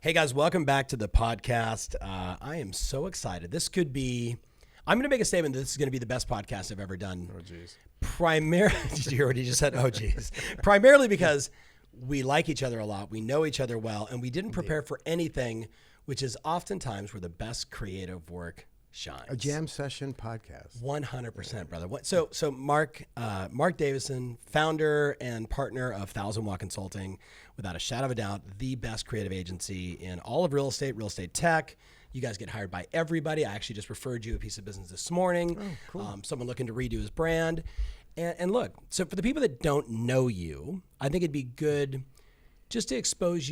Hey guys, welcome back to the podcast. I am so excited. I'm going to make a statement that this is going to be the best podcast I've ever done. Oh, geez. Primarily, you already just said, oh, geez. Primarily because we like each other a lot. We know each other well, and we didn't prepare for anything, which is oftentimes where the best creative work shines. A jam session podcast. 100%, brother. So Marc Davison, founder and partner of 1000 Watt Consulting, without a shadow of a doubt, the best creative agency in all of real estate tech. You guys get hired by everybody. I actually just referred you a piece of business this morning. Oh, cool. Someone looking to redo his brand. And look, so for the people that don't know you, I think it'd be good just to expose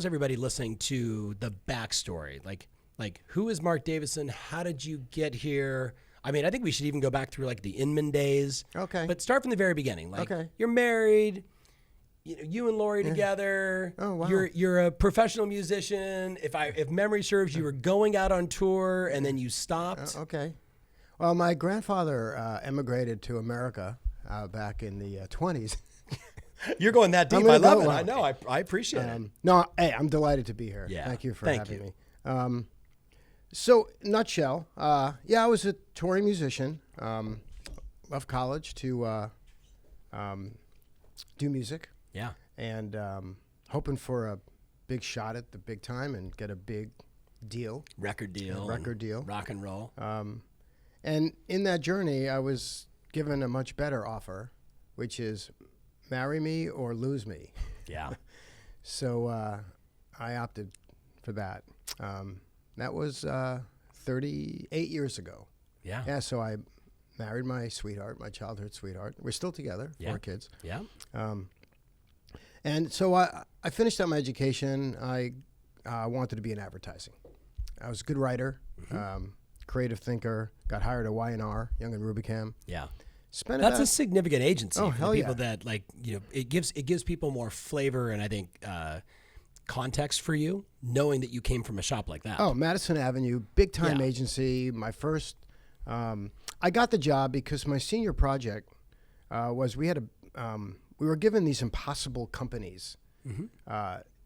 everybody listening to the backstory. Like who is Marc Davison? How did you get here? I mean, I think we should even go back through like the Inman days. Okay. But start from the very beginning. Like, okay. You're married. You and Lori together. Oh, wow. You're a professional musician. If memory serves, you were going out on tour and then you stopped. Okay. Well, my grandfather emigrated to America back in the 20s. You're going that deep. I love it. I know. I appreciate it. No, hey, I'm delighted to be here. Yeah. Thank you for having me. So, nutshell, I was a touring musician. Left college to do music. Yeah. And hoping for a big shot at the big time and get a big deal. Record deal. Rock and roll. And in that journey, I was given a much better offer, which is marry me or lose me. Yeah. So I opted for that. That was 38 years ago. Yeah. Yeah, so I married my sweetheart, my childhood sweetheart. We're still together, 4 kids. Yeah. And so I finished up my education. I wanted to be in advertising. I was a good writer, creative thinker, got hired at Y&R, Young and Rubicam. Yeah. That's a significant agency for the people that it gives people more flavor and I think context for you, knowing that you came from a shop like that. Oh, Madison Avenue, big time agency. My first, I got the job because my senior project was we were given these impossible companies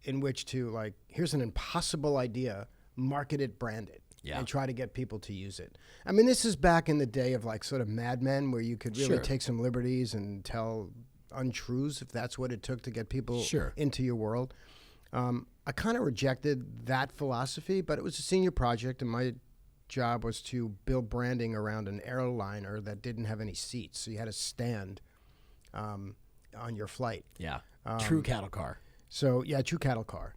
in which to here's an impossible idea, market it, brand it. Yeah. And try to get people to use it. I mean, this is back in the day of sort of Mad Men where you could really take some liberties and tell untruths if that's what it took to get people into your world. I kind of rejected that philosophy, but it was a senior project, and my job was to build branding around an airliner that didn't have any seats. So you had to stand on your flight. Yeah, true cattle car. So, true cattle car.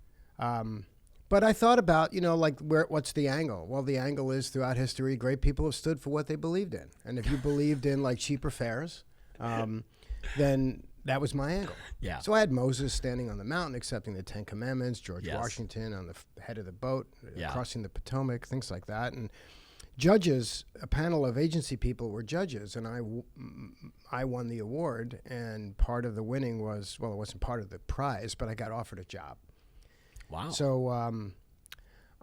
But I thought about, what's the angle? Well, the angle is throughout history, great people have stood for what they believed in. And if you believed in cheaper fares, then that was my angle. Yeah. So I had Moses standing on the mountain accepting the 10 Commandments, George Washington on the head of the boat, crossing the Potomac, things like that. And judges, a panel of agency people were judges, and I won the award. And part of the winning was, it wasn't part of the prize, but I got offered a job. Wow. So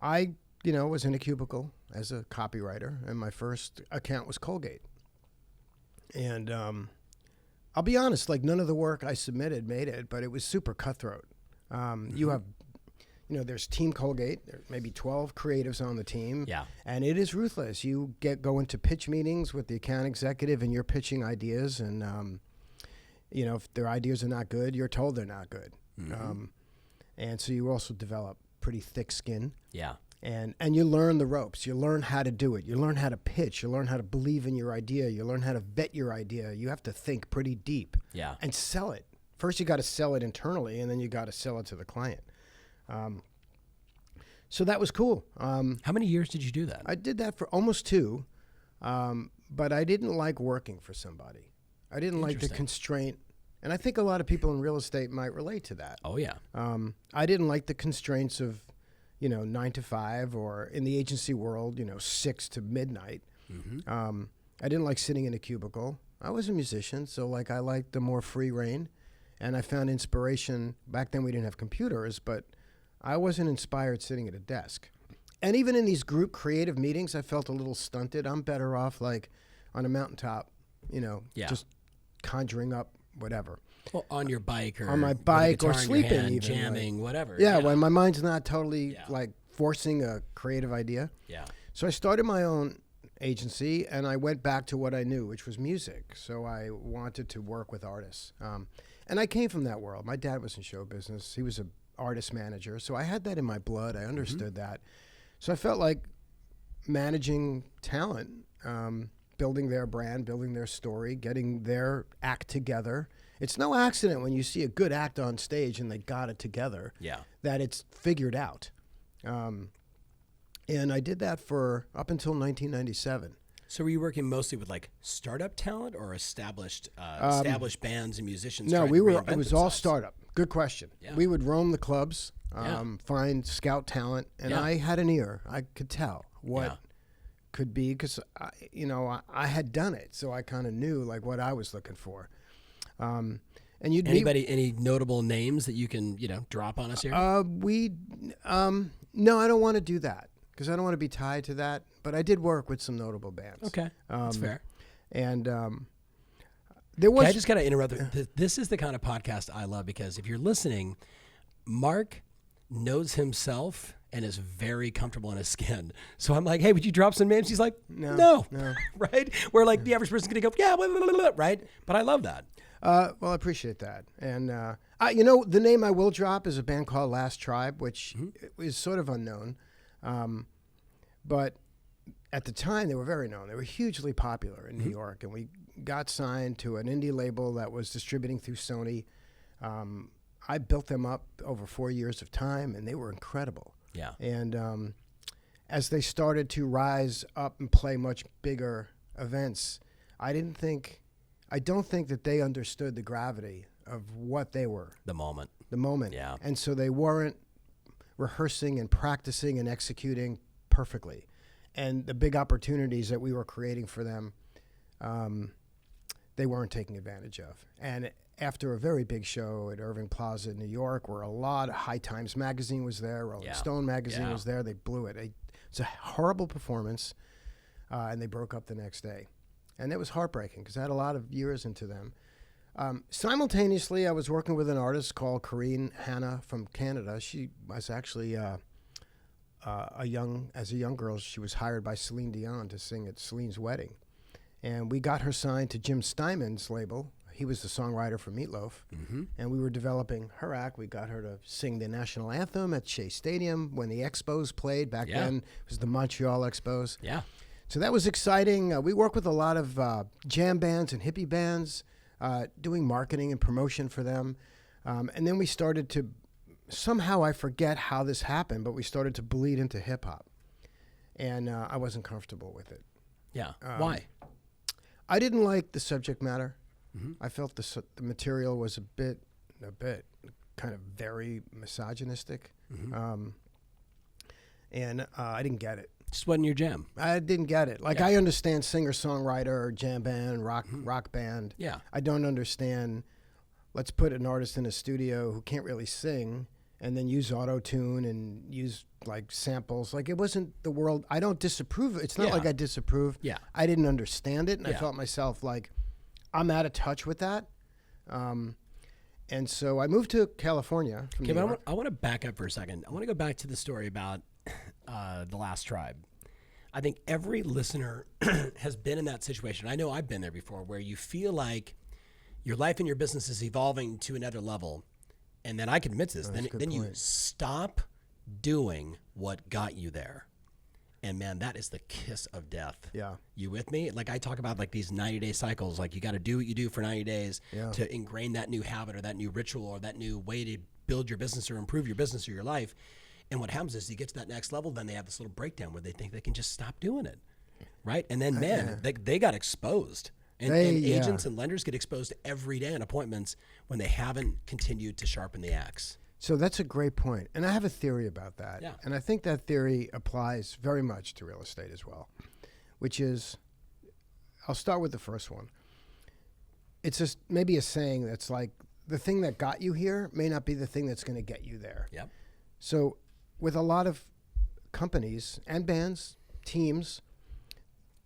I, was in a cubicle as a copywriter, and my first account was Colgate. And I'll be honest, none of the work I submitted made it, but it was super cutthroat. You have, there's Team Colgate, there may be 12 creatives on the team. Yeah. And it is ruthless. You go into pitch meetings with the account executive, and you're pitching ideas, and, if their ideas are not good, you're told they're not good. Mm-hmm. And so you also develop pretty thick skin. Yeah. And you learn the ropes. You learn how to do it. You learn how to pitch. You learn how to believe in your idea. You learn how to vet your idea. You have to think pretty deep. Yeah. And sell it. First, you got to sell it internally, and then you got to sell it to the client. So that was cool. How many years did you do that? I did that for almost 2, but I didn't like working for somebody. I didn't like the constraint. And I think a lot of people in real estate might relate to that. Oh, yeah. I didn't like the constraints of, 9 to 5, or in the agency world, 6 to midnight. Mm-hmm. I didn't like sitting in a cubicle. I was a musician, so I liked the more free reign. And I found inspiration. Back then we didn't have computers, but I wasn't inspired sitting at a desk. And even in these group creative meetings, I felt a little stunted. I'm better off on a mountaintop, just conjuring up whatever. Well, on your bike or on my with a bike or guitar in your sleeping, hand, even jamming, whatever. Yeah, when my mind's not totally Yeah. like forcing a creative idea. Yeah. So I started my own agency, and I went back to what I knew, which was music. So I wanted to work with artists, and I came from that world. My dad was in show business; he was an artist manager, so I had that in my blood. I understood that. So I felt like managing talent, building their brand, building their story, getting their act together. It's no accident when you see a good act on stage and they got it together, that it's figured out. And I did that for up until 1997. So were you working mostly with like startup talent or established bands and musicians? No, trying we to were. reinvent It was all themselves? startup. Good question. Yeah. We would roam the clubs, find scout talent, and I had an ear. I could tell what could be because I had done it, so I kind of knew like what I was looking for. And you'd any notable names that you can drop on us here? No, I don't want to do that because I don't want to be tied to that. But I did work with some notable bands. Okay, that's fair. And there was. Okay, I just got to interrupt. This is the kind of podcast I love because if you're listening, Mark knows himself and is very comfortable in his skin. So I'm like, hey, would you drop some names? He's like, no. Right? Where like the average person's going to go, yeah, blah, blah, blah, blah, right? But I love that. Well, I appreciate that. And, the name I will drop is a band called Last Tribe, which is sort of unknown. But at the time, they were very known. They were hugely popular in New York. And we got signed to an indie label that was distributing through Sony. I built them up over 4 years of time, and they were incredible. Yeah. And as they started to rise up and play much bigger events, I don't think that they understood the gravity of what they were. The moment. Yeah. And so they weren't rehearsing and practicing and executing perfectly. And the big opportunities that we were creating for them, they weren't taking advantage of. And after a very big show at Irving Plaza in New York, where a lot of High Times magazine was there, Rolling Stone magazine was there, they blew it. It's a horrible performance, and they broke up the next day. And it was heartbreaking because I had a lot of years into them. Simultaneously, I was working with an artist called Corinne Hanna from Canada. She was actually as a young girl, she was hired by Celine Dion to sing at Celine's wedding. And we got her signed to Jim Steinman's label. He was the songwriter for Meatloaf. And we were developing her act. We got her to sing the national anthem at Shea Stadium when the Expos played. Back then, it was the Montreal Expos. Yeah. So that was exciting. We worked with a lot of jam bands and hippie bands, doing marketing and promotion for them. And then we started to, somehow I forget how this happened, but we started to bleed into hip hop. And I wasn't comfortable with it. Yeah. Why? I didn't like the subject matter. I felt the material was a bit kind of very misogynistic. And I didn't get it. Just wasn't your jam. I didn't get it. Like I understand singer-songwriter, jam band, rock band. Yeah. I don't understand, let's put an artist in a studio who can't really sing and then use auto-tune and use like samples. Like it wasn't the world. I don't disapprove. It's not like I disapprove. Yeah. I didn't understand it, and I felt myself like I'm out of touch with that. And so I moved to California from New York. I want to back up for a second. I want to go back to the story about the Last Tribe. I think every listener has been in that situation. I know I've been there before, where you feel like your life and your business is evolving to another level, and then I can admit to this. Then you stop doing what got you there, and man, that is the kiss of death. Yeah, you with me? Like I talk about like these 90-day cycles. Like you got to do what you do for 90 days to ingrain that new habit or that new ritual or that new way to build your business or improve your business or your life. And what happens is you get to that next level, then they have this little breakdown where they think they can just stop doing it, right? And then, they got exposed. And agents and lenders get exposed every day in appointments when they haven't continued to sharpen the axe. So that's a great point. And I have a theory about that. Yeah. And I think that theory applies very much to real estate as well, which is, I'll start with the first one. It's just maybe a saying that's like, the thing that got you here may not be the thing that's going to get you there. Yep. So with a lot of companies and bands, teams,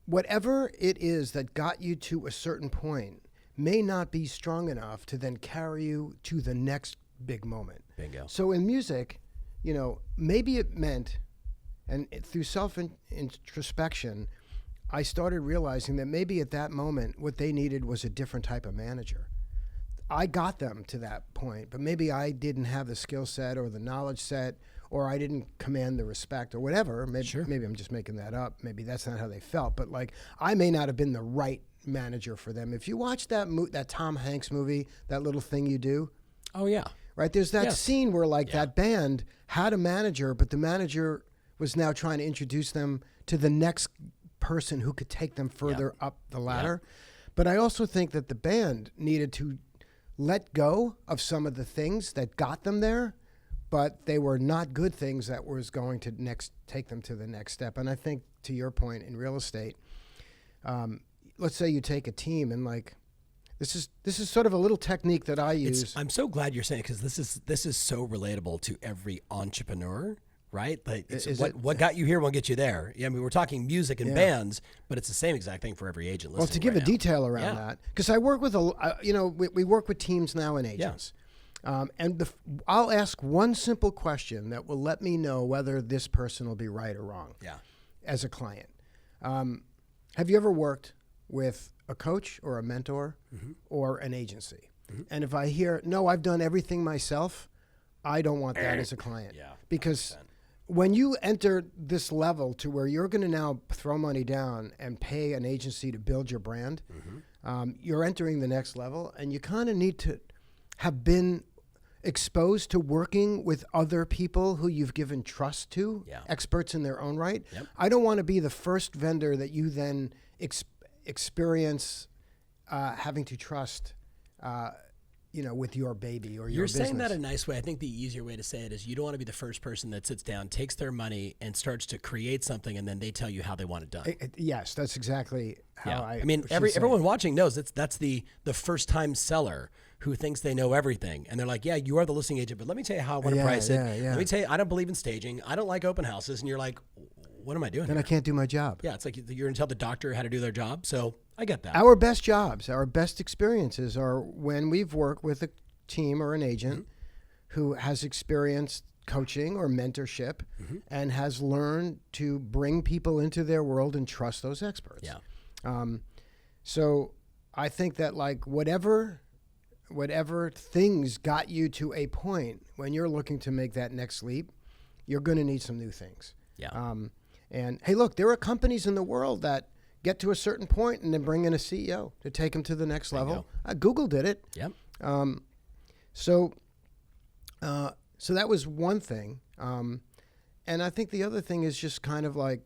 whatever it is that got you to a certain point may not be strong enough to then carry you to the next big moment. Bingo. So in music, maybe it meant, and through self-introspection, I started realizing that maybe at that moment, what they needed was a different type of manager. I got them to that point, but maybe I didn't have the skill set or the knowledge set, or I didn't command the respect or whatever. Maybe I'm just making that up. Maybe that's not how they felt, but like I may not have been the right manager for them. If you watch that Tom Hanks movie, That Little Thing You Do. Oh yeah. Right. There's that scene where that band had a manager, but the manager was now trying to introduce them to the next person who could take them further up the ladder. But I also think that the band needed to let go of some of the things that got them there, but they were not good things that was going to take them to the next step. And I think, to your point, in real estate, let's say you take a team and this is sort of a little technique that I use. I'm so glad you're saying it, because this is so relatable to every entrepreneur, right? Like what got you here won't get you there. Yeah, I mean, we're talking music and bands, but it's the same exact thing for every agent listening. Well, to give a detail around that, because I work with we work with teams now and agents. And I'll ask one simple question that will let me know whether this person will be right or wrong as a client. Have you ever worked with a coach or a mentor or an agency? And if I hear, no, I've done everything myself, I don't want that as a client. Because 100%. When you enter this level to where you're going to now throw money down and pay an agency to build your brand, you're entering the next level, and you kind of need to have been exposed to working with other people who you've given trust to, experts in their own right. I don't want to be the first vendor that you then experience having to trust with your baby or your business. You're saying that a nice way. I think the easier way to say it is you don't want to be the first person that sits down, takes their money, and starts to create something, and then they tell you how they want it done. Yes, that's exactly how I mean, everyone watching knows that's the first-time seller who thinks they know everything. And they're like, yeah, you are the listing agent, but let me tell you how I want to price it. Let me tell you, I don't believe in staging. I don't like open houses. And you're like, what am I doing Then here? I can't do my job. Yeah, it's like you're going to tell the doctor how to do their job. So I get that. Our best jobs, our best experiences are when we've worked with a team or an agent who has experienced coaching or mentorship and has learned to bring people into their world and trust those experts. So I think that whatever things got you to a point when you're looking to make that next leap, you're going to need some new things. And hey, look, there are companies in the world that get to a certain point and then bring in a CEO to take them to the next level. Google did it. So that was one thing. And I think the other thing is just kind of like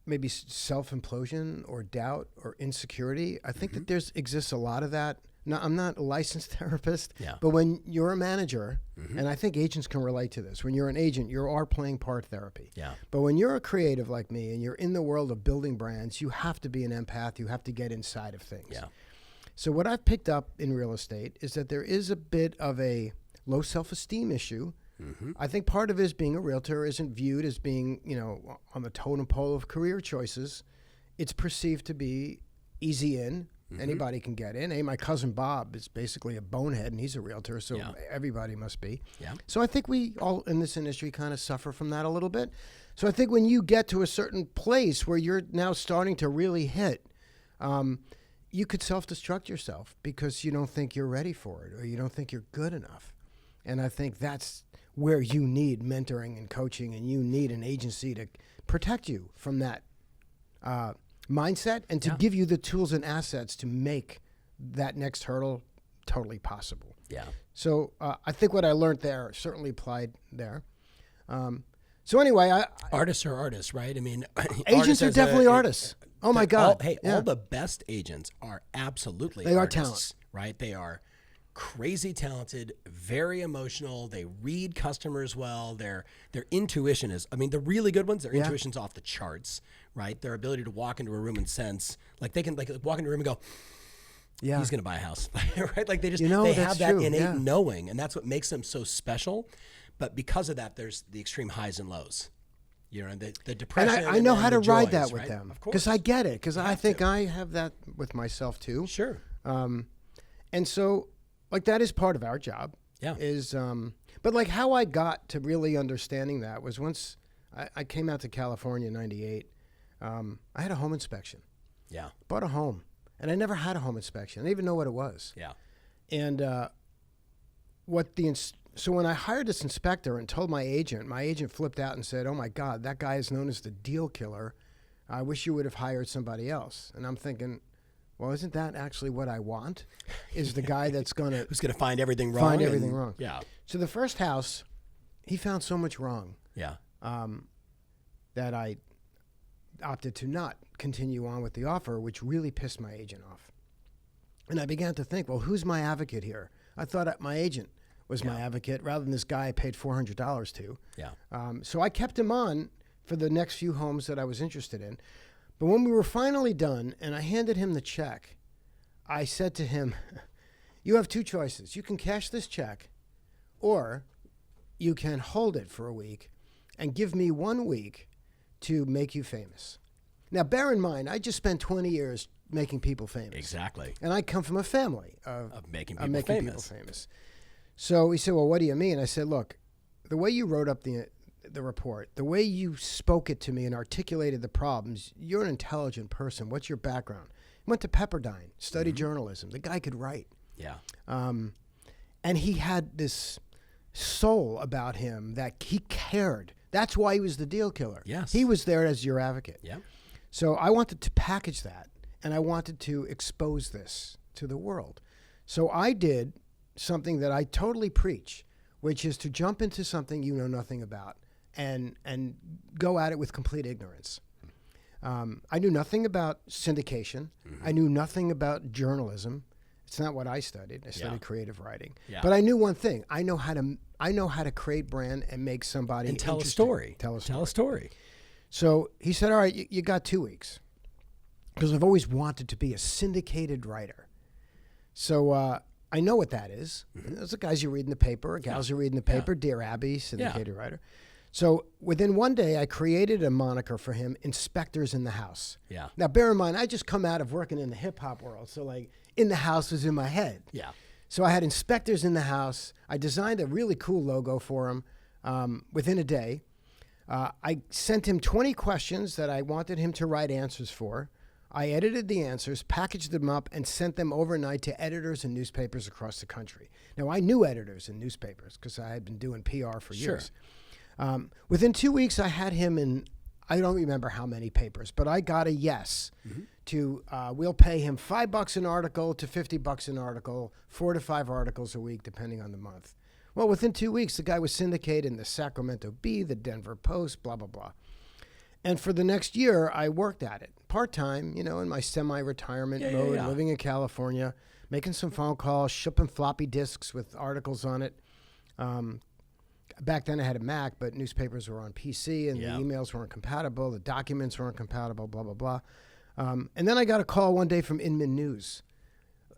maybe self-implosion or doubt or insecurity. I think that exists a lot of that. Now, I'm not a licensed therapist, but when you're a manager, and I think agents can relate to this, when you're an agent, you are playing part therapy. But when you're a creative like me and you're in the world of building brands, you have to be an empath. You have to get inside of things. So what I've picked up in real estate is that there is a bit of a low self-esteem issue. I think part of it is being a realtor isn't viewed as being, on the totem pole of career choices. It's perceived to be easy in. Anybody can get in. Hey, my cousin Bob is basically a bonehead, and he's a realtor, so everybody must be. So I think we all in this industry kind of suffer from that a little bit. So I think when you get to a certain place where you're now starting to really hit, you could self-destruct yourself because you don't think you're ready for it or you don't think you're good enough. And I think that's where you need mentoring and coaching, and you need an agency to protect you from that mindset and to give you the tools and assets to make that next hurdle totally possible. So I think what I learned there certainly applied there. So anyway, artists are artists, right? I mean, agents are definitely artists. Oh my God! All the best agents are absolutely they artists, are talent, right? They are crazy talented, very emotional. They read customers well. Their intuition is, I mean, the really good ones, their intuition's off the charts, right? Their ability to walk into a room and sense, like they can walk into a room and go, he's going to buy a house, right? Like they just, they have that innate knowing, and that's what makes them so special. But because of that, there's the extreme highs and lows. You know, the depression. And I know how to ride joys, that with right? them. Of course. Because I get it. Because I think to. I have that with myself too. Sure. And so, like, that is part of our job. Yeah. But like how I got to really understanding that was once I came out to California in '98. I had a home inspection. Yeah. Bought a home. And I never had a home inspection. I didn't even know what it was. Yeah. And so when I hired this inspector and told my agent flipped out and said, "Oh my God, that guy is known as the deal killer. I wish you would have hired somebody else." And I'm thinking, well, isn't that actually what I want? Is the guy that's gonna who's gonna find everything wrong? Find everything wrong. Yeah. So the first house, he found so much wrong. Yeah. That I opted to not continue on with the offer, which really pissed my agent off. And I began to think, well, who's my advocate here? I thought my agent was my advocate rather than this guy I paid $400 to. Yeah. So I kept him on for the next few homes that I was interested in. But when we were finally done and I handed him the check, I said to him, you have two choices. You can cash this check or you can hold it for a week and give me 1 week to make you famous. Now, bear in mind, I just spent 20 years making people famous. Exactly. And I come from a family of making people famous. So he said, well, what do you mean? I said, look, the way you wrote up the report, the way you spoke it to me and articulated the problems, you're an intelligent person. What's your background? Went to Pepperdine, studied journalism. The guy could write. Yeah. And he had this soul about him that he cared. That's why he was the deal killer. Yes. He was there as your advocate. Yeah. So I wanted to package that, and I wanted to expose this to the world. So I did something that I totally preach, which is to jump into something you know nothing about and go at it with complete ignorance. I knew nothing about syndication. I knew nothing about journalism. It's not what I studied. I studied creative writing. Yeah. But I knew one thing. I know how to create brand and make somebody and tell a interesting. story. Tell a story. So he said, all right, you got 2 weeks. Because I've always wanted to be a syndicated writer. So I know what that is. Those are guys you read in the paper, gals you read in the paper, Dear Abby, syndicated writer. So within 1 day, I created a moniker for him, Inspectors in the House. Yeah. Now, bear in mind, I just come out of working in the hip-hop world. So, like, in the house was in my head. Yeah. So I had Inspectors in the House. I designed a really cool logo for him within a day. I sent him 20 questions that I wanted him to write answers for. I edited the answers, packaged them up, and sent them overnight to editors and newspapers across the country. Now, I knew editors and newspapers because I had been doing PR for years. Within 2 weeks, I had him in, I don't remember how many papers, but I got a yes to, we'll pay him $5 an article to $50 an article, 4 to 5 articles a week, depending on the month. Well, within 2 weeks, the guy was syndicated in the Sacramento Bee, the Denver Post, blah, blah, blah. And for the next year, I worked at it part-time, in my semi-retirement mode, living in California, making some phone calls, shipping floppy disks with articles on it. Back then I had a Mac, but newspapers were on PC, and the emails weren't compatible, the documents weren't compatible, blah, blah, blah. And then I got a call one day from Inman News,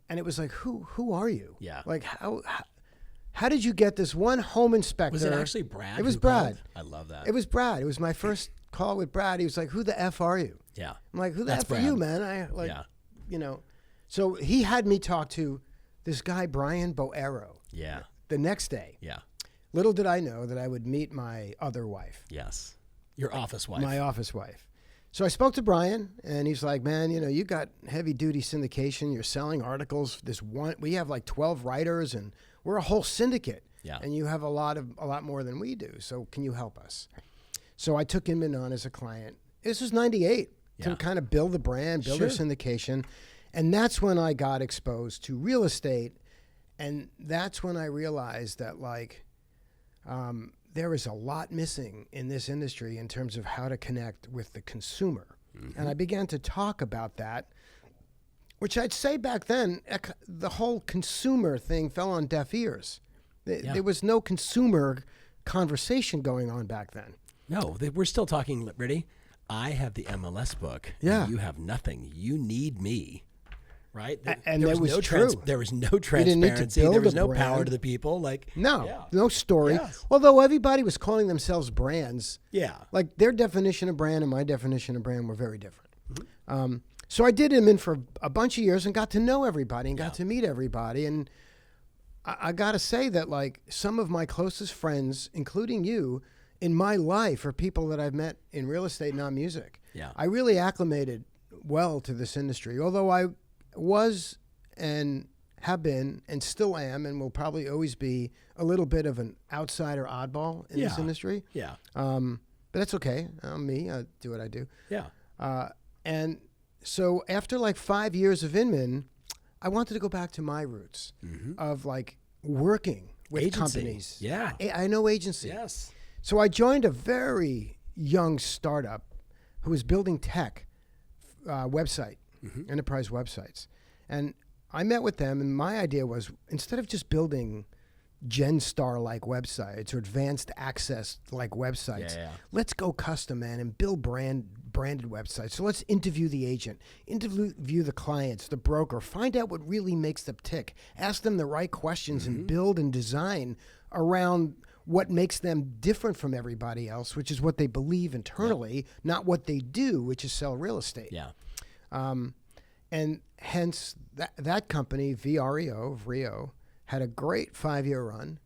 and it was like, who are you? Yeah. Like, how did you get this one home inspector? Was it actually Brad? It was Brad. Called? I love that. It was Brad. It was my first call with Brad. He was like, who the F are you? Yeah. I'm like, who the That's F Brad. are you, man? So he had me talk to this guy, Brian Boero. Yeah. The next day. Yeah. Little did I know that I would meet my other wife. Yes. Your office wife. My office wife. So I spoke to Brian, and he's like, man, you got heavy-duty syndication. You're selling articles. We have like 12 writers, and we're a whole syndicate. Yeah. And you have a lot more than we do. So can you help us? So I took Inman on as a client. This was 98 to kind of build the brand, build their syndication. And that's when I got exposed to real estate. And that's when I realized that, there is a lot missing in this industry in terms of how to connect with the consumer. And I began to talk about that, which I'd say back then, the whole consumer thing fell on deaf ears. There was no consumer conversation going on back then. No, we're still talking, ready? I have the MLS book. Yeah. And you have nothing. You need me. right? And there that was no true. There was no You didn't need to transparency. build There was a no brand. power to the people. Like No story. Yes. Although everybody was calling themselves brands. Yeah. Like their definition of brand and my definition of brand were very different. Mm-hmm. So I did them in for a bunch of years and got to know everybody and got to meet everybody. And I got to say that like some of my closest friends, including you, in my life are people that I've met in real estate, not music. Yeah. I really acclimated well to this industry, although I was and have been and still am and will probably always be a little bit of an outsider oddball in this industry. Yeah. But that's okay. I'm me. I do what I do. Yeah. And so after like 5 years of Inman, I wanted to go back to my roots of like working with Agency. companies. Yeah. I know agency. Yes. So I joined a very young startup who was building tech enterprise websites. And I met with them, and my idea was instead of just building GenStar-like websites or advanced access-like websites, let's go custom, man, and build branded websites. So let's interview the agent, interview the clients, the broker, find out what really makes them tick, ask them the right questions, and build and design around what makes them different from everybody else, which is what they believe internally, not what they do, which is sell real estate. Yeah. And hence that company, VREO, had a great 5-year run.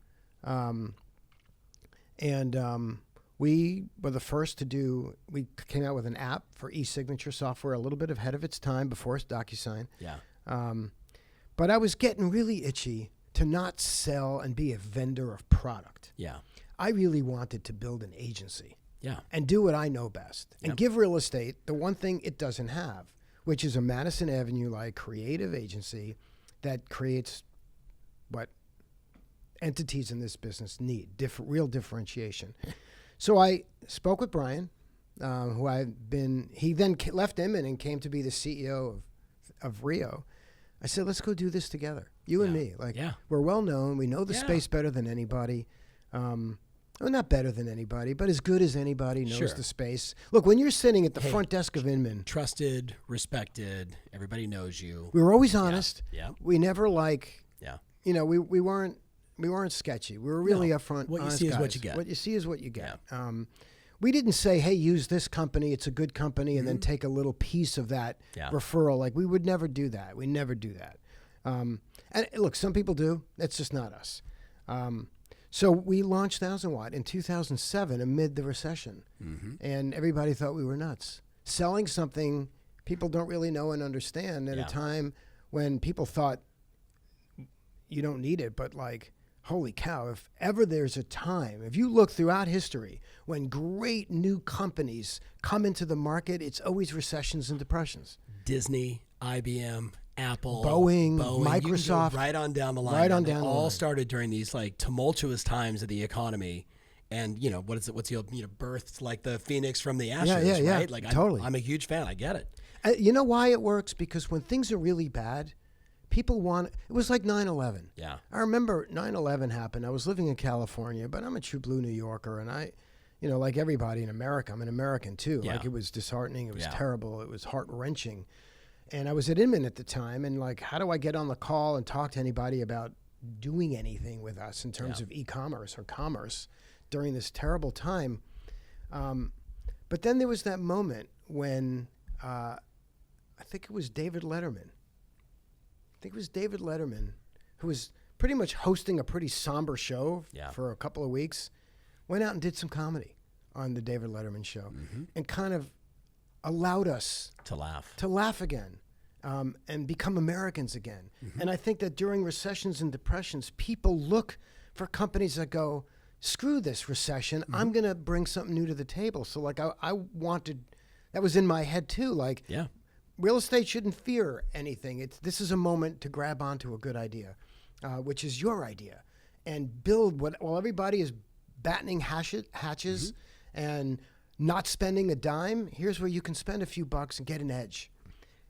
We were the first to do, we came out with an app for e-signature software, a little bit ahead of its time before DocuSign. Yeah. But I was getting really itchy to not sell and be a vendor of product. Yeah. I really wanted to build an agency. Yeah. And do what I know best. And give real estate the one thing it doesn't have, which is a Madison Avenue-like creative agency that creates what entities in this business need, real differentiation. So I spoke with Brian, he then left Inman and came to be the CEO of Rio. I said, let's go do this together, you and me. We're well known. We know the space better than anybody. Well, not better than anybody, but as good as anybody knows the space. Look, when you're sitting at the front desk of Inman. Trusted, respected, everybody knows you. We were always honest. Yeah. We never we weren't sketchy. We were really upfront, what honest you see guys. is what you get. What you see is what you get. We didn't say, hey, use this company, it's a good company, and then take a little piece of that referral. Like, we would never do that. We never do that. And look, some people do. That's just not us. So we launched 1000 Watt in 2007 amid the recession. And everybody thought we were nuts. Selling something people don't really know and understand at a time when people thought you don't need it, but like, holy cow, if ever there's a time, if you look throughout history, when great new companies come into the market, it's always recessions and depressions. Disney, IBM, Apple, Boeing, Microsoft, you can go right on down the line. Right on they down the all line. started during these like tumultuous times of the economy. And what is it? What's the birthed like the phoenix from the ashes, right? Like totally. I'm a huge fan. I get it. You know why it works? Because when things are really bad, people want, it was like 9/11. Yeah. I remember 9/11 happened. I was living in California, but I'm a true blue New Yorker, and I, like everybody in America, I'm an American too. Yeah. Like, it was disheartening. It was terrible. It was heart-wrenching. And I was at Inman at the time, and like, how do I get on the call and talk to anybody about doing anything with us in terms of e-commerce or commerce during this terrible time? But then there was that moment when I think it was David Letterman. Who was pretty much hosting a pretty somber show for a couple of weeks, went out and did some comedy on the David Letterman show and kind of allowed us to laugh again and become Americans again. And I think that during recessions and depressions, people look for companies that go, screw this recession, I'm going to bring something new to the table. So like I wanted, that was in my head too, like real estate shouldn't fear anything. This is a moment to grab onto a good idea, which is your idea, and build while everybody is battening hatches and not spending a dime. Here's where you can spend a few bucks and get an edge.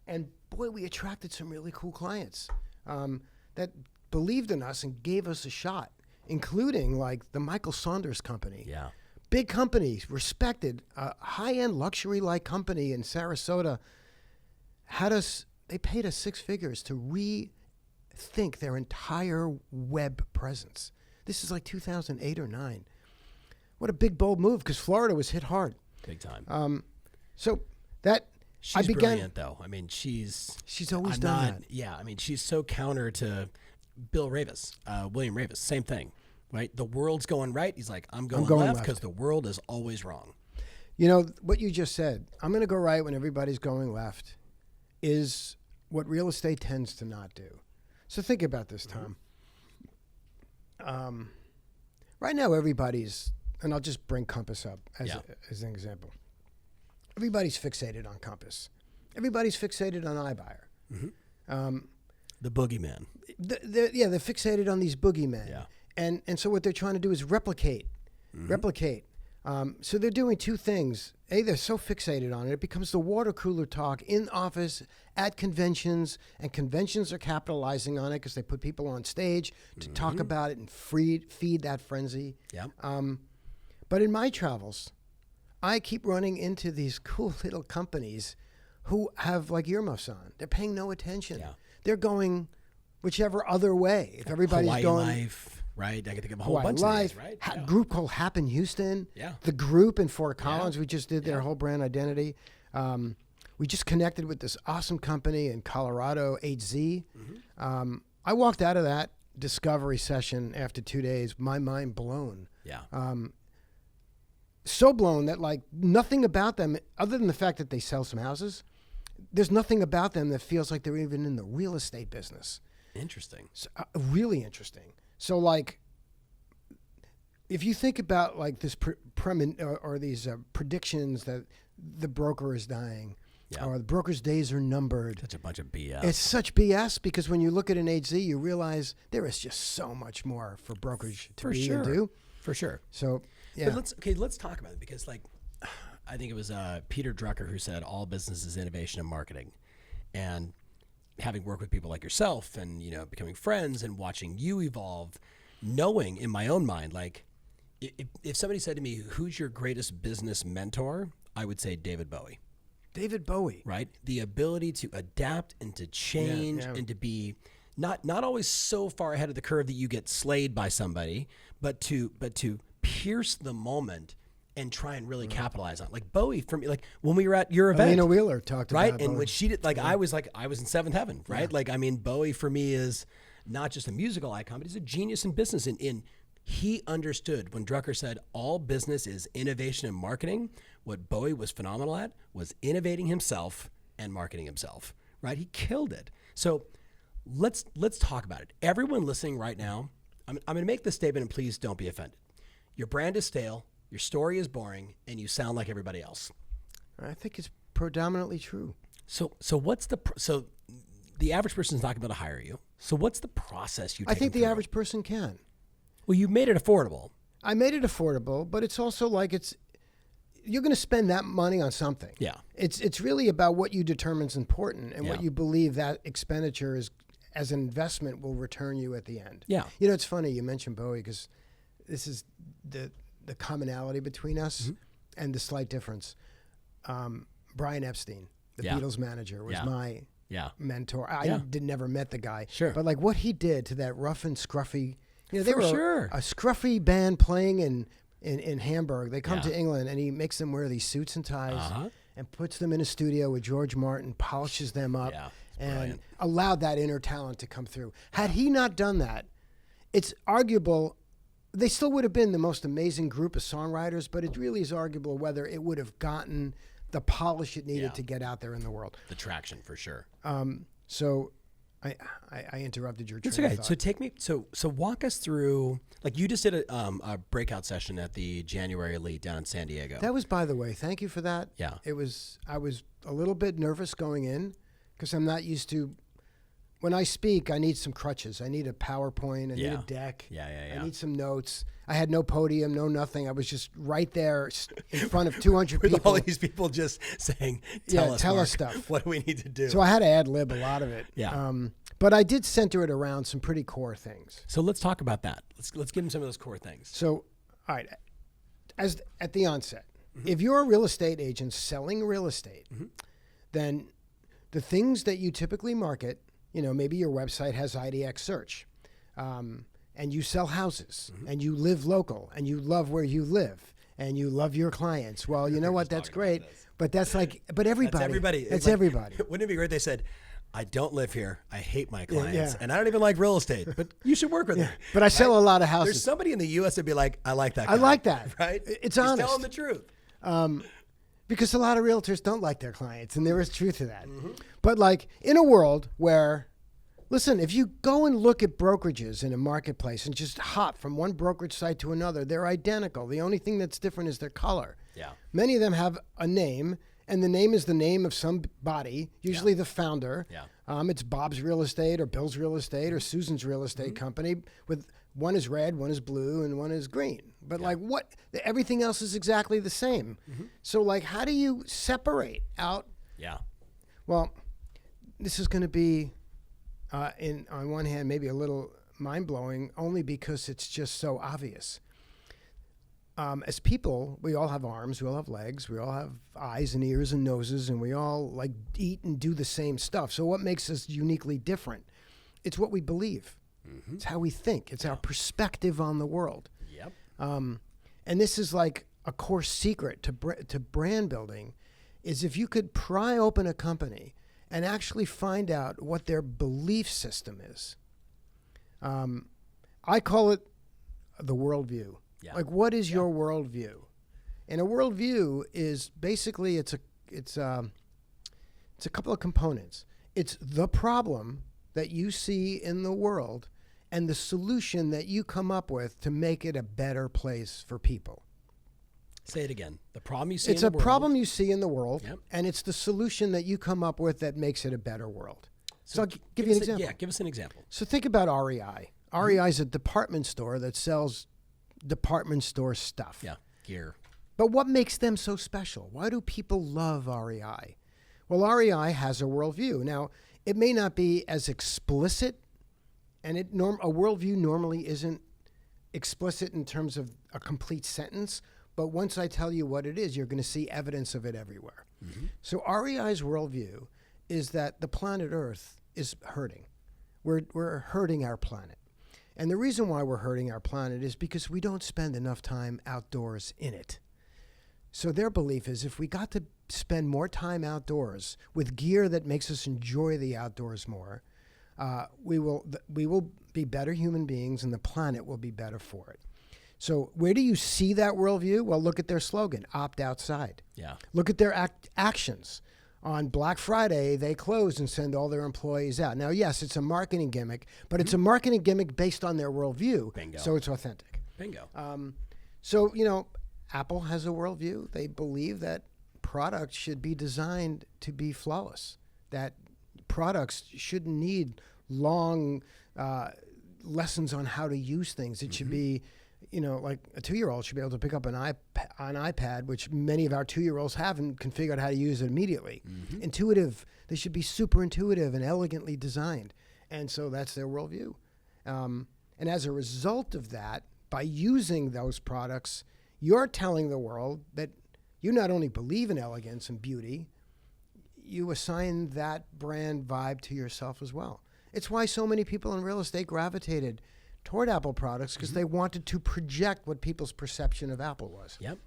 And boy, we attracted some really cool clients that believed in us and gave us a shot, including like the Michael Saunders Company. Yeah. Big company, respected, high-end luxury-like company in Sarasota. They paid us six figures to rethink their entire web presence. This is like 2008 or 9. What a big, bold move, because Florida was hit hard. Big time. So that she's brilliant, though. I mean, she's always done that. Yeah, I mean, she's so counter to Bill Ravis, William Ravis. Same thing, right? The world's going right. He's like, I'm going left because the world is always wrong. You know, what you just said, I'm going to go right when everybody's going left, is what real estate tends to not do. So think about this, Tom. Right now, everybody's, and I'll just bring Compass up as an example. Everybody's fixated on Compass. Everybody's fixated on iBuyer. The boogeyman. They're fixated on these boogeymen. Yeah. And so what they're trying to do is replicate. So they're doing two things. A, they're so fixated on it, it becomes the water cooler talk in office, at conventions, and conventions are capitalizing on it because they put people on stage to talk about it and feed that frenzy. Yeah. But in my travels, I keep running into these cool little companies who have like earmuffs on. They're paying no attention. Yeah. They're going whichever other way. If everybody's Hawaii going Life, right? I can think of a whole Hawaii bunch Life, of these, right? Group called Happen Houston. Yeah. The group in Fort Collins, we just did their Yeah. whole brand identity. We just connected with this awesome company in Colorado, HZ. I walked out of that discovery session after 2 days, my mind blown. Yeah. So blown that like nothing about them, other than the fact that they sell some houses, there's nothing about them that feels like they're even in the real estate business. Interesting. So, really interesting. So like, if you think about like this or these predictions that the broker is dying, or the broker's days are numbered. Such a bunch of BS. It's such BS because when you look at an HZ, you realize there is just so much more for brokerage to be and do. For sure. So, yeah. But let's talk about it, because like, I think it was Peter Drucker who said all business is innovation and marketing. And having worked with people like yourself and, becoming friends and watching you evolve, knowing in my own mind, like if somebody said to me, who's your greatest business mentor? I would say David Bowie. David Bowie. Right? The ability to adapt and to change and to be not always so far ahead of the curve that you get slayed by somebody, but to pierce the moment and try and really capitalize on it. Like Bowie, for me, like when we were at your event. Alina Wheeler talked right? about And Bowie. when she did, I was in seventh heaven, right? Like, I mean, Bowie for me is not just a musical icon, but he's a genius in business. And he understood when Drucker said all business is innovation and marketing. What Bowie was phenomenal at was innovating himself and marketing himself, right? He killed it. So let's talk about it. Everyone listening right now, I'm going to make this statement, and please don't be offended. Your brand is stale, your story is boring, and you sound like everybody else. I think it's predominantly true. So the average person is not going to be able to hire you. So what's the process you take? I think the average person can. Well, you made it affordable. I made it affordable, but it's also like you're going to spend that money on something. Yeah. It's really about what you determine is important and what you believe that expenditure is as an investment will return you at the end. Yeah. It's funny you mentioned Bowie because this is the commonality between us and the slight difference. Brian Epstein, the Beatles manager, was my mentor. I never met the guy. Sure. But like what he did to that rough and scruffy, they For were sure. a scruffy band playing in Hamburg. They come to England and he makes them wear these suits and ties and puts them in a studio with George Martin, polishes them up and brilliant. allowed that inner talent to come through. Had he not done that, it's arguable they still would have been the most amazing group of songwriters, but it really is arguable whether it would have gotten the polish it needed to get out there in the world. The traction, for sure. So I interrupted your train It's okay. of thought. So take me. So walk us through. Like you just did a breakout session at the January Elite down in San Diego. That was, by the way, thank you for that. Yeah. I was a little bit nervous going in because I'm not used to. When I speak, I need some crutches. I need a PowerPoint. I need a deck. I need some notes. I had no podium, no nothing. I was just right there in front of 200 With people. all these people just saying, tell us Mark, stuff. What do we need to do? So I had to ad-lib a lot of it. Yeah. But I did center it around some pretty core things. So let's talk about that. Let's give them some of those core things. So, all right, at the onset, if you're a real estate agent selling real estate, then the things that you typically market, maybe your website has IDX search, and you sell houses, and you live local, and you love where you live, and you love your clients. Well, you know what? That's great. But that's but everybody. That's everybody. It's everybody. Wouldn't it be great? They said, I don't live here. I hate my clients. And I don't even like real estate, but you should work with me. But I sell a lot of houses. There's somebody in the U.S. that'd be like, I like that guy. I like that. Right? It's He's honest. telling the truth. Because a lot of realtors don't like their clients, and there is truth to that. But like in a world where, listen, if you go and look at brokerages in a marketplace and just hop from one brokerage site to another, they're identical. The only thing that's different is their color. Yeah. Many of them have a name, and the name is the name of somebody, usually the founder. Yeah. It's Bob's Real Estate or Bill's Real Estate or Susan's Real Estate company. With one is red, one is blue, and one is green. But like everything else is exactly the same. So like, how do you separate out? Yeah. Well, this is going to be, on one hand, maybe a little mind-blowing, only because it's just so obvious. As people, we all have arms, we all have legs, we all have eyes and ears and noses, and we all like eat and do the same stuff. So what makes us uniquely different? It's what we believe. It's how we think. It's our perspective on the world. Yep. And this is like a core secret to brand building, is if you could pry open a company and actually find out what their belief system is. I call it the worldview. Yeah. Like, what is your worldview? And a worldview is basically it's a couple of components. It's the problem that you see in the world and the solution that you come up with to make it a better place for people. Say it again. The problem you see in the world. It's a problem you see in the world, and it's the solution that you come up with that makes it a better world. So I'll give you an example. Give us an example. So think about REI. REI is a department store that sells department store stuff. Yeah, gear. But what makes them so special? Why do people love REI? Well, REI has a worldview. Now, it may not be as explicit, and a worldview normally isn't explicit in terms of a complete sentence, but once I tell you what it is, you're going to see evidence of it everywhere. So REI's worldview is that the planet Earth is hurting. We're hurting our planet. And the reason why we're hurting our planet is because we don't spend enough time outdoors in it. So their belief is if we got to spend more time outdoors with gear that makes us enjoy the outdoors more, we will be better human beings and the planet will be better for it. So where do you see that worldview? Well, look at their slogan, opt outside. Yeah. Look at their actions. On Black Friday, they close and send all their employees out. Now, yes, it's a marketing gimmick, but it's a marketing gimmick based on their worldview. Bingo. So it's authentic. Bingo. So, Apple has a worldview. They believe that products should be designed to be flawless, that products shouldn't need long lessons on how to use things. It should be, like a 2-year-old should be able to pick up an iPad, which many of our 2-year-olds have, and can figure out how to use it immediately. Intuitive. They should be super intuitive and elegantly designed. And so that's their worldview. And as a result of that, by using those products, you're telling the world that you not only believe in elegance and beauty, you assign that brand vibe to yourself as well. It's why so many people in real estate gravitated toward Apple products, because they wanted to project what people's perception of Apple was. Yep.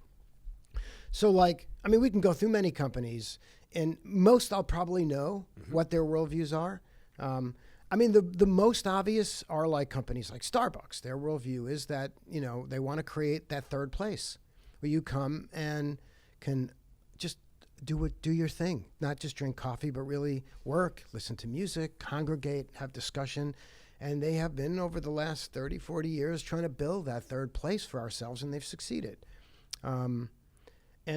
So we can go through many companies, and most I'll probably know what their worldviews are. The most obvious are like companies like Starbucks. Their worldview is that, they want to create that third place where you come and can just do your thing, not just drink coffee, but really work, listen to music, congregate, have discussion. And they have been, over the last 30, 40 years, trying to build that third place for ourselves, and they've succeeded. And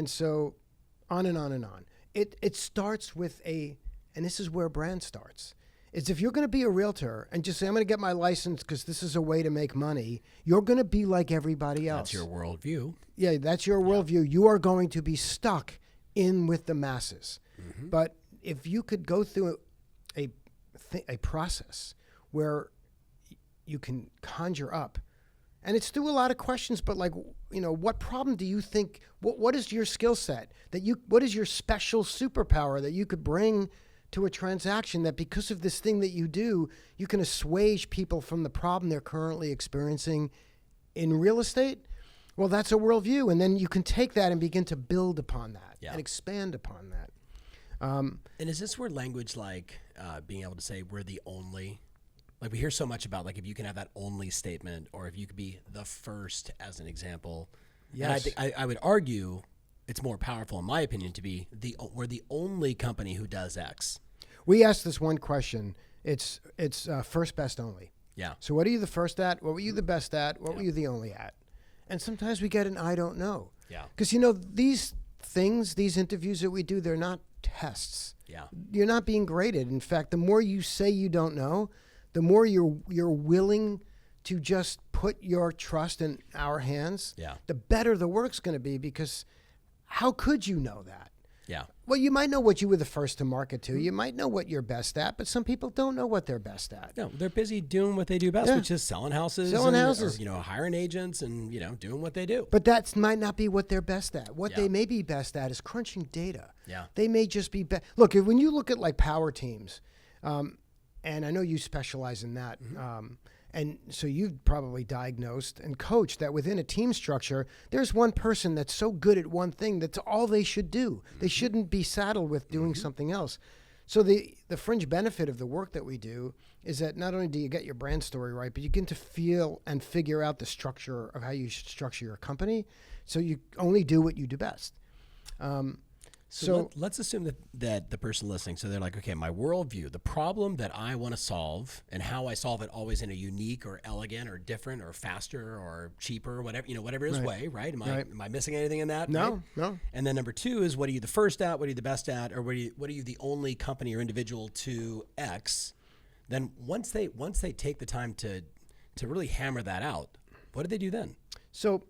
so on and on and on. It starts with and this is where brand starts. It's if you're going to be a realtor and just say, I'm going to get my license because this is a way to make money, you're going to be like everybody else. That's your worldview. Yeah, that's your worldview. You are going to be stuck in with the masses. But if you could go through a process where you can conjure up, and it's through a lot of questions, but what problem do you think, what is your skill set what is your special superpower that you could bring to a transaction that because of this thing that you do, you can assuage people from the problem they're currently experiencing in real estate, well, that's a worldview. And then you can take that and begin to build upon that and expand upon that. And is this where language like being able to say we're the only, like we hear so much about like if you can have that only statement or if you could be the first as an example. Yes. And I would argue it's more powerful in my opinion to be we're the only company who does X. We asked this one question. It's first best only. Yeah. So what are you the first at? What were you the best at? What were you the only at? And sometimes we get an I don't know. Yeah. Because, these things, these interviews that we do, they're not tests. Yeah. You're not being graded. In fact, the more you say you don't know, the more you're willing to just put your trust in our hands, the better the work's going to be, because how could you know that? Yeah. Well, you might know what you were the first to market to. You might know what you're best at, but some people don't know what they're best at. No, they're busy doing what they do best, which is selling houses. Or, hiring agents and, doing what they do. But that might not be what they're best at. What they may be best at is crunching data. Yeah. They may just be look, when you look at like power teams, and I know you specialize in that, and so you've probably diagnosed and coached that within a team structure, there's one person that's so good at one thing that's all they should do. They shouldn't be saddled with doing something else. So the fringe benefit of the work that we do is that not only do you get your brand story right, but you get to feel and figure out the structure of how you should structure your company. So you only do what you do best. So let's assume that the person listening, so they're like, okay, my worldview, the problem that I want to solve and how I solve it always in a unique or elegant or different or faster or cheaper, whatever it is way, right? Am I missing anything in that? No, right? no. And then number two is what are you the first at, what are you the best at, or what are you the only company or individual to X? Then once they take the time to really hammer that out, what do they do then? So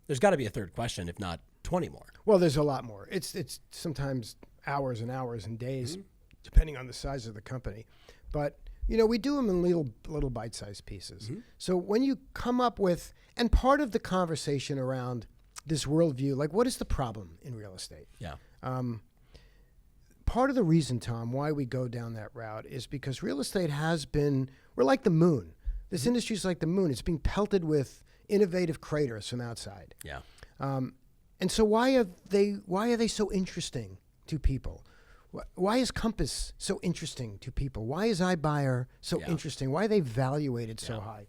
there's got to be a third question, if not 20 more. Well, there's a lot more. It's sometimes hours and hours and days, depending on the size of the company. But, we do them in little bite-sized pieces. So when you come up with, and part of the conversation around this worldview, like what is the problem in real estate? Yeah. Part of the reason, Tom, why we go down that route is because real estate we're like the moon. This industry is like the moon. It's being pelted with innovative craters from outside. Yeah. And so why are they so interesting to people? Why is Compass so interesting to people? Why is iBuyer so interesting? Why are they valuated so high?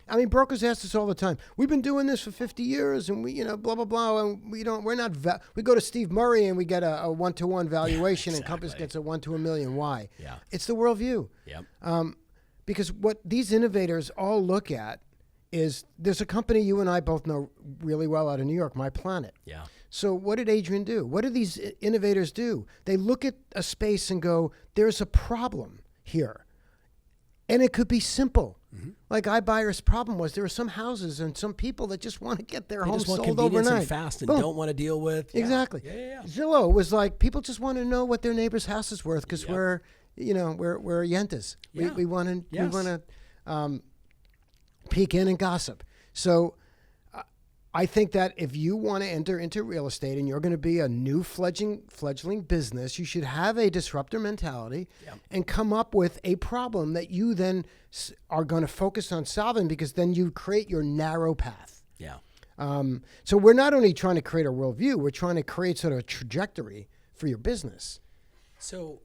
I mean, brokers ask us all the time. We've been doing this for 50 years, and we, blah blah blah, and we go to Steve Murray and we get a 1-to-1 valuation, and Compass gets a 1 to 1,000,000. Why? Yeah. It's the worldview. Yep. Because what these innovators all look at is there's a company you and I both know really well out of New York, My Planet. Yeah. So what did Adrian do? What do these innovators do? They look at a space and go, there's a problem here. And it could be simple. Like iBuyer's problem was there were some houses and some people that just want to get their homes sold convenience overnight. And fast and don't want to deal with. Exactly. Yeah. Zillow was like, people just want to know what their neighbor's house is worth because we're yentas. Yeah. We want to peek in and gossip. So I think that if you want to enter into real estate and you're going to be a new fledgling business, you should have a disruptor mentality and come up with a problem that you then are going to focus on solving, because then you create your narrow path. Yeah. So we're not only trying to create a worldview, we're trying to create sort of a trajectory for your business. So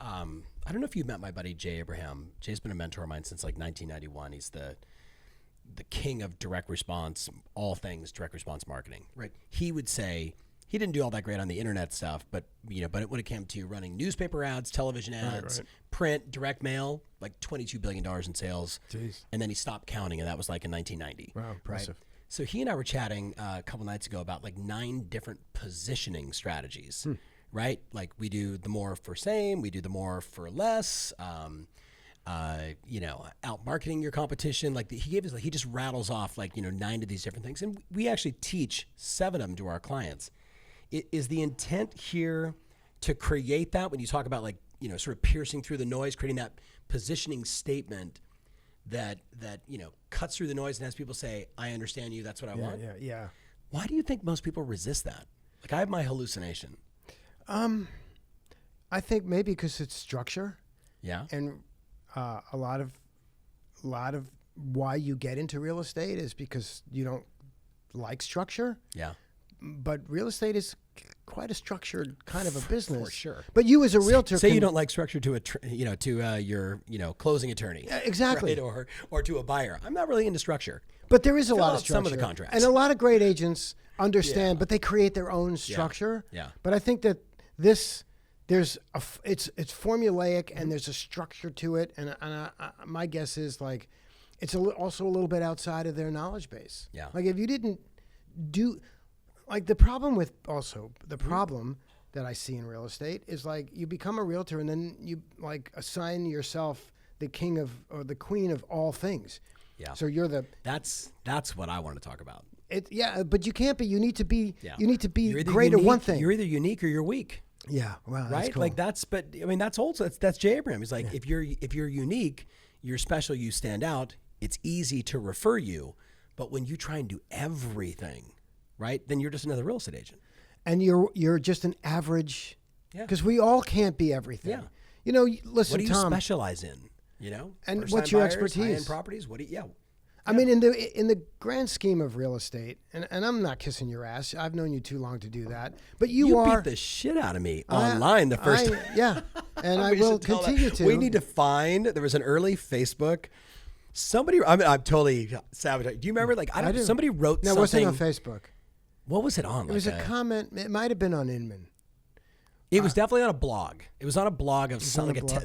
I don't know if you've met my buddy Jay Abraham. Jay's been a mentor of mine since like 1991. He's the king of direct response, all things direct response marketing, right? He would say he didn't do all that great on the internet stuff, but when it came to running newspaper ads, television ads, print, direct mail, like $22 billion in sales. Jeez. And then he stopped counting, and that was like in 1990. Wow, impressive. Right? So he and I were chatting a couple nights ago about like 9 different positioning strategies, right? Like we do the more for same, we do the more for less, out marketing your competition. Like he just rattles off 9 of these different things. And we actually teach 7 of them to our clients. Is the intent here to create that when you talk about sort of piercing through the noise, creating that positioning statement that cuts through the noise and has people say, I understand you, that's what I want? Yeah. Why do you think most people resist that? Like I have my hallucination. I I think maybe because it's structure. Yeah. And a lot of why you get into real estate is because you don't like structure. Yeah. But real estate is quite a structured kind of a business. For sure. But you as a realtor say you don't like structure to your closing attorney. Exactly. Right? Or to a buyer. I'm not really into structure. But there is a lot of structure. Some of the contracts. And a lot of great agents understand, but they create their own structure. Yeah. But I think that it's formulaic and there's a structure to it. And my guess is like it's also a little bit outside of their knowledge base. Yeah. Like if you didn't do like the problem that I see in real estate is like you become a realtor and then you like assign yourself the king of or the queen of all things. Yeah. So you're the that's what I want to talk about. But you can't be. You need to be. Yeah. You need to be You're great at one thing. You're either unique or you're weak. Yeah. Wow. Right. That's cool. Like that's. But I mean, that's old. That's J. Abraham. He's like, if you're unique, you're special. You stand out. It's easy to refer you. But when you try and do everything, right, then you're just another real estate agent. And you're just an average. Yeah. Because we all can't be everything. Yeah. You know, listen, what do you Tom. specialize in? You know. And First-time what's your buyers, expertise? High-end properties. What do you? Yeah. I mean, in the grand scheme of real estate, and I'm not kissing your ass. I've known you too long to do that. But you are beat the shit out of me online the first time. Yeah, and I will continue to. We need to find. There was an early Facebook. Somebody. I'm totally sabotaging. Do you remember? Like I do. Somebody wrote something. No, it wasn't on Facebook. What was it on? It was a comment. It might have been on Inman. It was definitely on a blog. It was on a blog of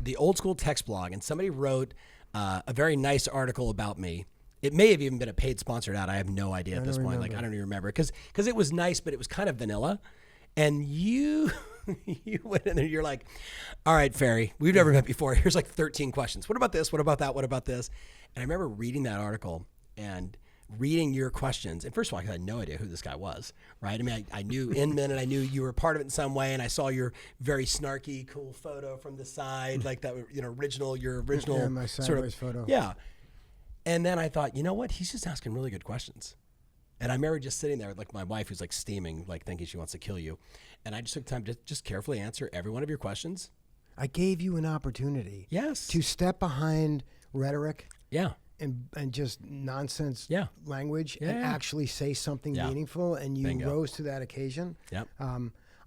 the old school text blog, and somebody wrote a very nice article about me. It may have even been a paid sponsored ad. I have no idea at this point. Like I don't even remember because it was nice, but it was kind of vanilla. And you went in there. You're like, all right, Ferry, we've never met before. Here's like 13 questions. What about this? What about that? What about this? And I remember reading that article and reading your questions. And first of all, I had no idea who this guy was, right? I mean, I knew Inman and I knew you were part of it in some way. And I saw your very snarky, cool photo from the side, like that, your original my sideways sort of photo. Yeah. And then I thought, you know what? He's just asking really good questions. And I remember just sitting there with like my wife who's like steaming, like thinking she wants to kill you. And I just took time to just carefully answer every one of your questions. I gave you an opportunity. Yes. To step behind rhetoric. Yeah. And just nonsense language and actually say something meaningful. And you rose to that occasion. Yeah.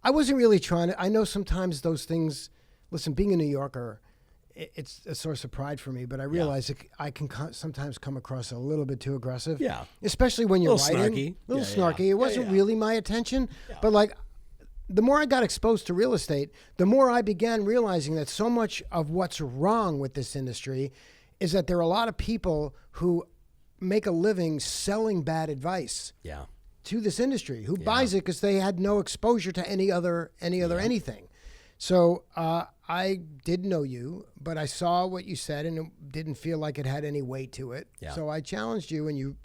I wasn't really trying to. I know sometimes those things, listen, being a New Yorker, it's a source of pride for me, but I realize I can sometimes come across a little bit too aggressive. Yeah. Especially when you're writing. Snarky. A little snarky. It wasn't really my attention. Yeah. But like, the more I got exposed to real estate, the more I began realizing that so much of what's wrong with this industry is that there are a lot of people who make a living selling bad advice. Yeah. To this industry, who buys it because they had no exposure to any other anything. So I did know you, but I saw what you said and it didn't feel like it had any weight to it. Yeah. So I challenged you and you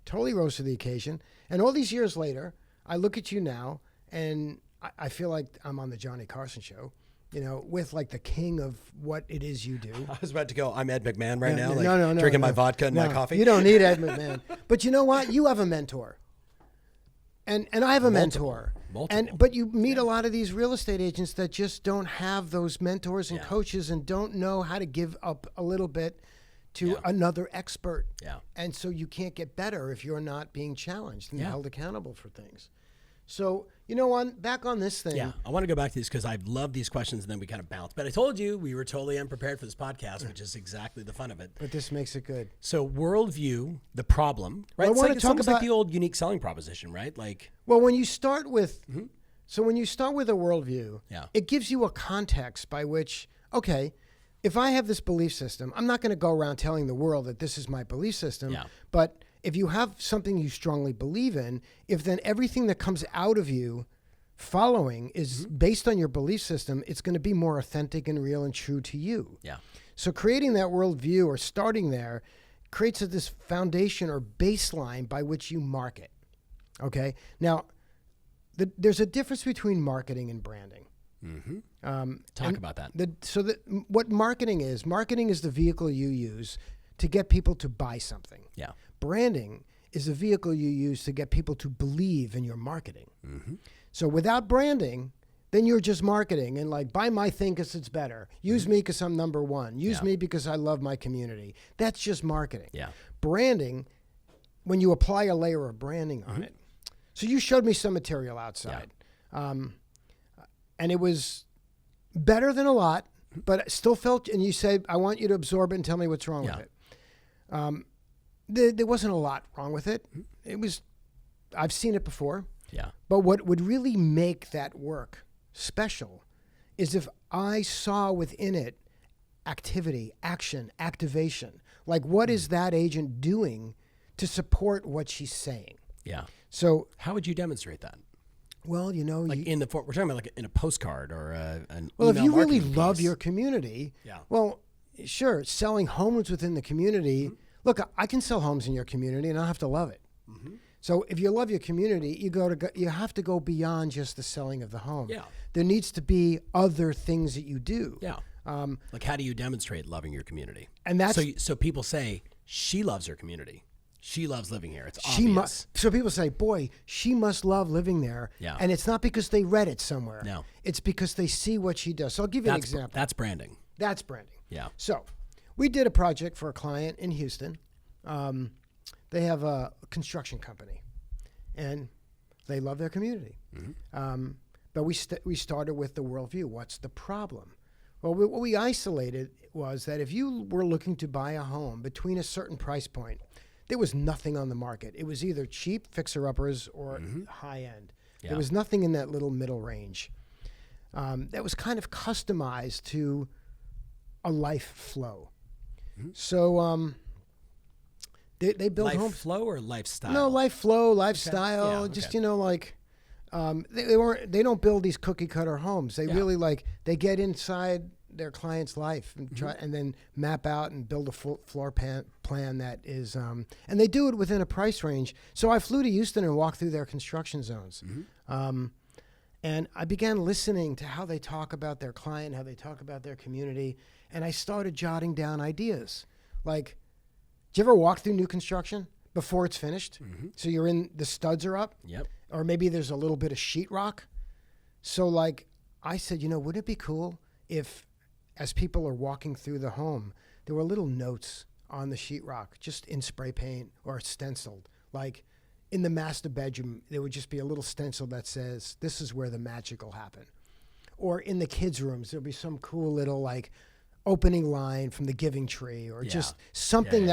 totally rose to the occasion. And all these years later, I look at you now and I feel like I'm on the Johnny Carson show, you know, with like the king of what it is you do. I was about to go, I'm Ed McMahon right now, no, drinking my vodka and my coffee. You don't need Ed McMahon. But you know what? You have a mentor. And I have a mentor. But you meet a lot of these real estate agents that just don't have those mentors and coaches and don't know how to give up a little bit to another expert. Yeah. And so you can't get better if you're not being challenged and held accountable for things. So, you know, back on this thing. Yeah, I want to go back to this because I love these questions and then we kind of bounce. But I told you we were totally unprepared for this podcast, which is exactly the fun of it. But this makes it good. So worldview, the problem, right? Well, It's almost like the old unique selling proposition, right? Like, well, when you start with, when you start with a worldview, it gives you a context by which, okay, if I have this belief system, I'm not going to go around telling the world that this is my belief system, but if you have something you strongly believe in, if then everything that comes out of you following is based on your belief system, it's going to be more authentic and real and true to you. Yeah. So creating that worldview or starting there creates this foundation or baseline by which you market. Okay. Now, there's a difference between marketing and branding. Talk about that. What marketing is the vehicle you use to get people to buy something. Yeah. Branding is the vehicle you use to get people to believe in your marketing. So without branding, then you're just marketing and like, buy my thing because it's better. Use me because I'm number one. Use me because I love my community. That's just marketing. Yeah. Branding, when you apply a layer of branding on it. So you showed me some material outside. And it was better than a lot, but it still felt, and you said, I want you to absorb it and tell me what's wrong with it. There wasn't a lot wrong with it. It was, I've seen it before. Yeah. But what would really make that work special is if I saw within it activity, action, activation. Like, what is that agent doing to support what she's saying? Yeah. So how would you demonstrate that? Well, you know, like in the we're talking about like in a postcard or an well, email if you really marketing love piece. your community, Yeah. well, sure, selling homes within the community. Look, I can sell homes in your community, and I don't have to love it. So if you love your community, you have to go beyond just the selling of the home. Yeah. There needs to be other things that you do. Yeah. Like, how do you demonstrate loving your community? And that's so people say she loves her community. She loves living here. It's obvious. So people say, boy, she must love living there. Yeah. And it's not because they read it somewhere. No. It's because they see what she does. So I'll give you an example. That's branding. That's branding. Yeah. So we did a project for a client in Houston. They have a construction company, and they love their community. But we started with the worldview. What's the problem? Well, what we isolated was that if you were looking to buy a home between a certain price point, there was nothing on the market. It was either cheap fixer-uppers or high end. Yeah. There was nothing in that little middle range. That was kind of customized to a life flow. So they build Life homes. flow or lifestyle? No, life flow, lifestyle. Yeah, Just okay. like they don't build these cookie cutter homes. They really they get inside their client's life and try and then map out and build a full floor plan that is and they do it within a price range. So I flew to Houston and walked through their construction zones. And I began listening to how they talk about their client, how they talk about their community, and I started jotting down ideas. Like, do you ever walk through new construction before it's finished? So you're the studs are up? Yep. Or maybe there's a little bit of sheetrock. So like I said, wouldn't it be cool if as people are walking through the home, there were little notes on the sheetrock, just in spray paint or stenciled. Like in the master bedroom, there would just be a little stencil that says, this is where the magic will happen. Or in the kids' rooms, there'll be some cool little like opening line from the Giving Tree or just something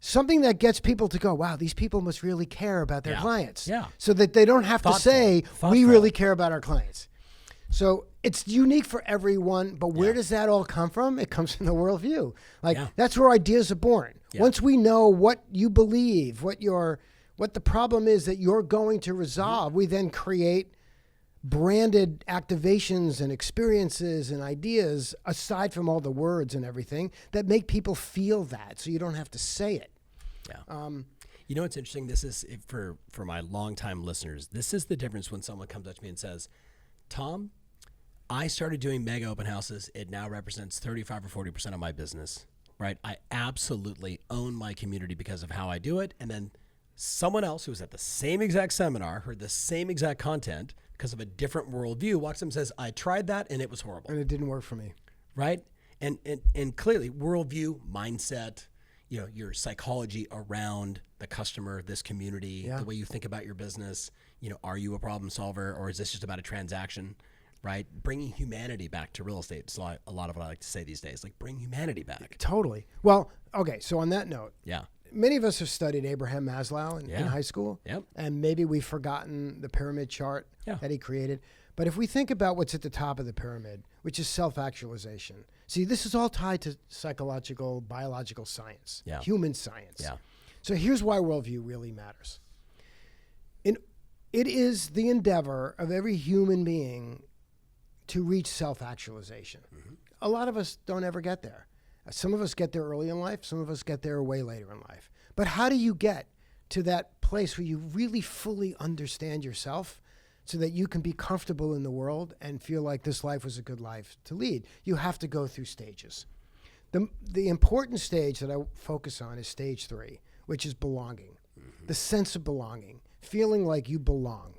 something that gets people to go, wow, these people must really care about their clients. Yeah. So that they don't have to say, we really care about our clients. So it's unique for everyone, but where does that all come from? It comes from the worldview. Like that's where ideas are born. Yeah. Once we know what you believe, what the problem is that you're going to resolve, we then create branded activations and experiences and ideas aside from all the words and everything that make people feel that, so you don't have to say it. Yeah. You know what's interesting? This is for my longtime listeners. This is the difference when someone comes up to me and says, "Tom, I started doing mega open houses. It now represents 35 or 40% of my business. Right? I absolutely own my community because of how I do it." And then someone else who was at the same exact seminar heard the same exact content because of a different worldview. Watch them says, "I tried that and it was horrible." And it didn't work for me. Right? And clearly worldview, mindset, your psychology around the customer, this community, the way you think about your business, are you a problem solver or is this just about a transaction, right? Bringing humanity back to real estate. It's a lot of what I like to say these days, like bring humanity back. Totally. Well, okay, so on that note, Yeah. many of us have studied Abraham Maslow in high school, and maybe we've forgotten the pyramid chart that he created. But if we think about what's at the top of the pyramid, which is self-actualization. See, this is all tied to psychological, biological science, human science. Yeah. So here's why worldview really matters. It is the endeavor of every human being to reach self-actualization. A lot of us don't ever get there. Some of us get there early in life. Some of us get there way later in life. But how do you get to that place where you really fully understand yourself so that you can be comfortable in the world and feel like this life was a good life to lead? You have to go through stages. The important stage that I focus on is stage 3, which is belonging. The sense of belonging, feeling like you belong.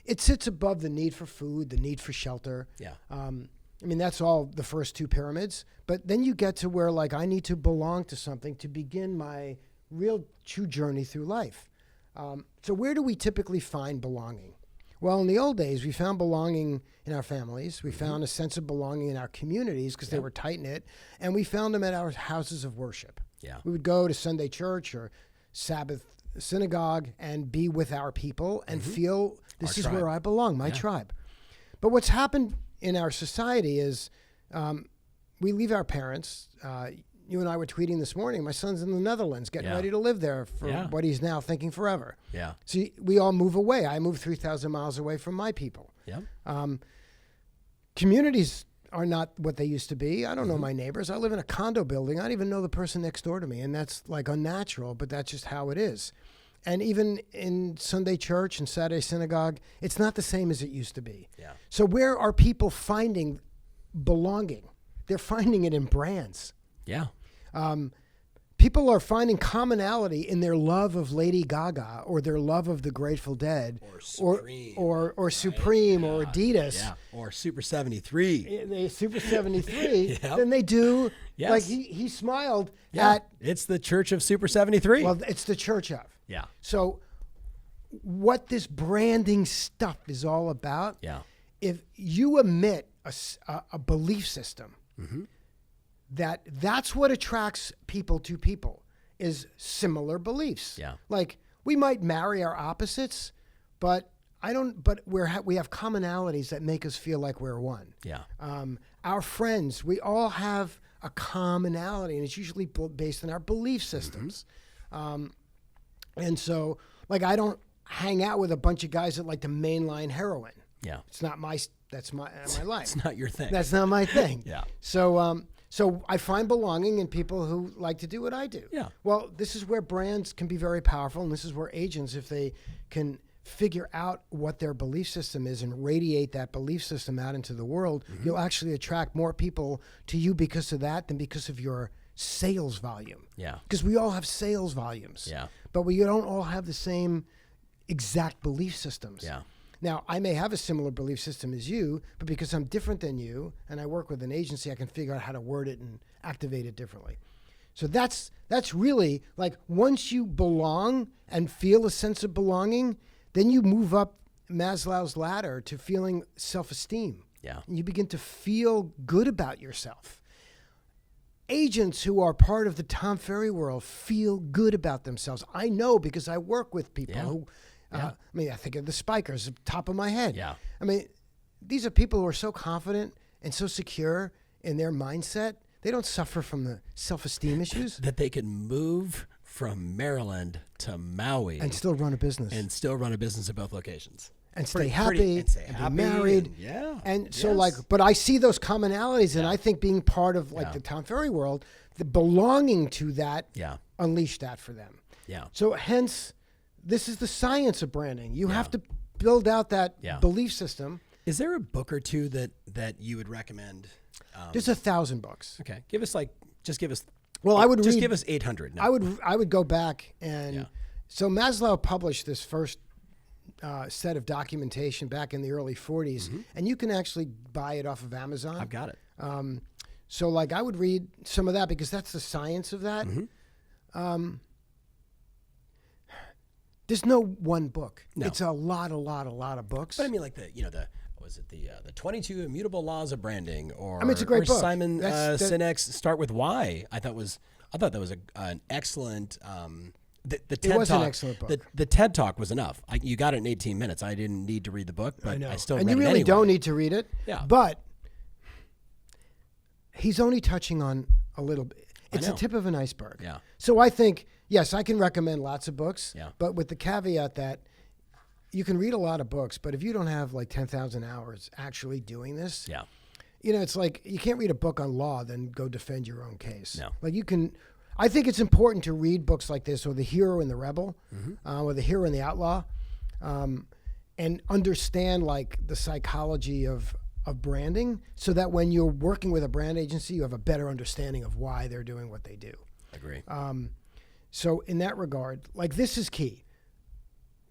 It sits above the need for food, the need for shelter. Yeah. I mean, that's all the first two pyramids. But then you get to where, like, I need to belong to something to begin my real true journey through life. So where do we typically find belonging? Well, in the old days, we found belonging in our families. We found a sense of belonging in our communities because they were tight-knit. And we found them at our houses of worship. Yeah. We would go to Sunday church or Sabbath synagogue and be with our people and feel this is where I belong, my tribe. But what's happened in our society is we leave our parents. You and I were tweeting this morning. My son's in the Netherlands getting ready to live there for what he's now thinking forever. Yeah. So we all move away. I moved 3,000 miles away from my people. Yeah. Communities are not what they used to be. I don't know my neighbors. I live in a condo building. I don't even know the person next door to me. And that's like unnatural, but that's just how it is. And even in Sunday church and Saturday synagogue, it's not the same as it used to be. Yeah. So where are people finding belonging? They're finding it in brands. Yeah. People are finding commonality in their love of Lady Gaga or their love of the Grateful Dead Or Supreme. or Supreme or Adidas. Yeah. Or Super 73. They Super 73 Yep. than they do. Yes. Like he smiled Yeah. at, It's the Church of Super 73. well, it's the church of. Yeah. So what this branding stuff is all about, Yeah. if you emit a belief system, that's what attracts people to people is similar beliefs. Yeah. Like we might marry our opposites, but we have commonalities that make us feel like we're one. Yeah. Our friends, we all have a commonality, and it's usually based on our belief systems. And so, like, I don't hang out with a bunch of guys that like to mainline heroin. Yeah. It's not that's my life. It's not your thing. That's not my thing. Yeah. So I find belonging in people who like to do what I do. Yeah. Well, this is where brands can be very powerful, and this is where agents, if they can figure out what their belief system is and radiate that belief system out into the world, you'll actually attract more people to you because of that than because of your sales volume. Yeah. Because we all have sales volumes. Yeah. But we don't all have the same exact belief systems. Yeah. Now, I may have a similar belief system as you, but because I'm different than you and I work with an agency, I can figure out how to word it and activate it differently. So that's really like once you belong and feel a sense of belonging, then you move up Maslow's ladder to feeling self-esteem. Yeah. And you begin to feel good about yourself. Agents who are part of the Tom Ferry world feel good about themselves. I know because I work with people who, I mean, I think of the Spikers, top of my head. Yeah. I mean, these are people who are so confident and so secure in their mindset. They don't suffer from the self-esteem issues. That they can move from Maryland to Maui And still run a business. and still run a business at both locations. And stay happy and be married. And so but I see those commonalities and I think being part of like the Tom Ferry world, the belonging to that unleashed that for them. Yeah. So hence, this is the science of branding. You have to build out that belief system. Is there a book or two that you would recommend? There's 1,000 books. Okay. Give us Well, I would just read, give us 800. No. I would go back and so Maslow published this first set of documentation back in the early 40s, and you can actually buy it off of Amazon. I've got it. So like I would read some of that because that's the science of that. There's no one book. No. It's a lot of books. But I mean, like the 22 Immutable Laws of Branding, or I mean, it's a great book. Simon Sinek's Start with Why. I thought that was an excellent. The TED it was Talk, an excellent book. The TED Talk was enough. You got it in 18 minutes. I didn't need to read the book, but I know. I still and read you it really anyway. don't need to read it. Yeah. But he's only touching on a little bit. It's the tip of an iceberg. Yeah. So I think, yes, I can recommend lots of books, Yeah. but with the caveat that you can read a lot of books, but if you don't have like 10,000 hours actually doing this, Yeah. it's like you can't read a book on law, then go defend your own case. No. Like you can, I think it's important to read books like this, or The Hero and the Rebel, or The Hero and the Outlaw, and understand like the psychology of branding, so that when you're working with a brand agency, you have a better understanding of why they're doing what they do. Agree. So in that regard, like this is key.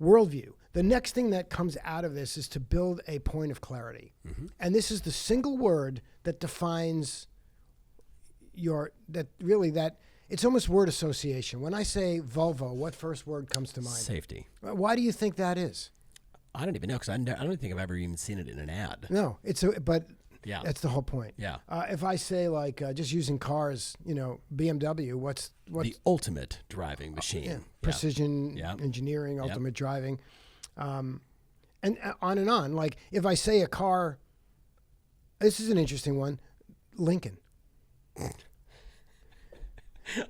Worldview. the next thing that comes out of this is to build a point of clarity. And this is the single word that defines that it's almost word association. When I say Volvo, what first word comes to mind? Safety. Why do you think that is? I don't even know, because I don't think I've ever even seen it in an ad. No, but that's the whole point. Yeah. If I say just using cars, BMW, what's the ultimate driving machine? Precision engineering, ultimate driving, and on and on. Like if I say a car, this is an interesting one, Lincoln.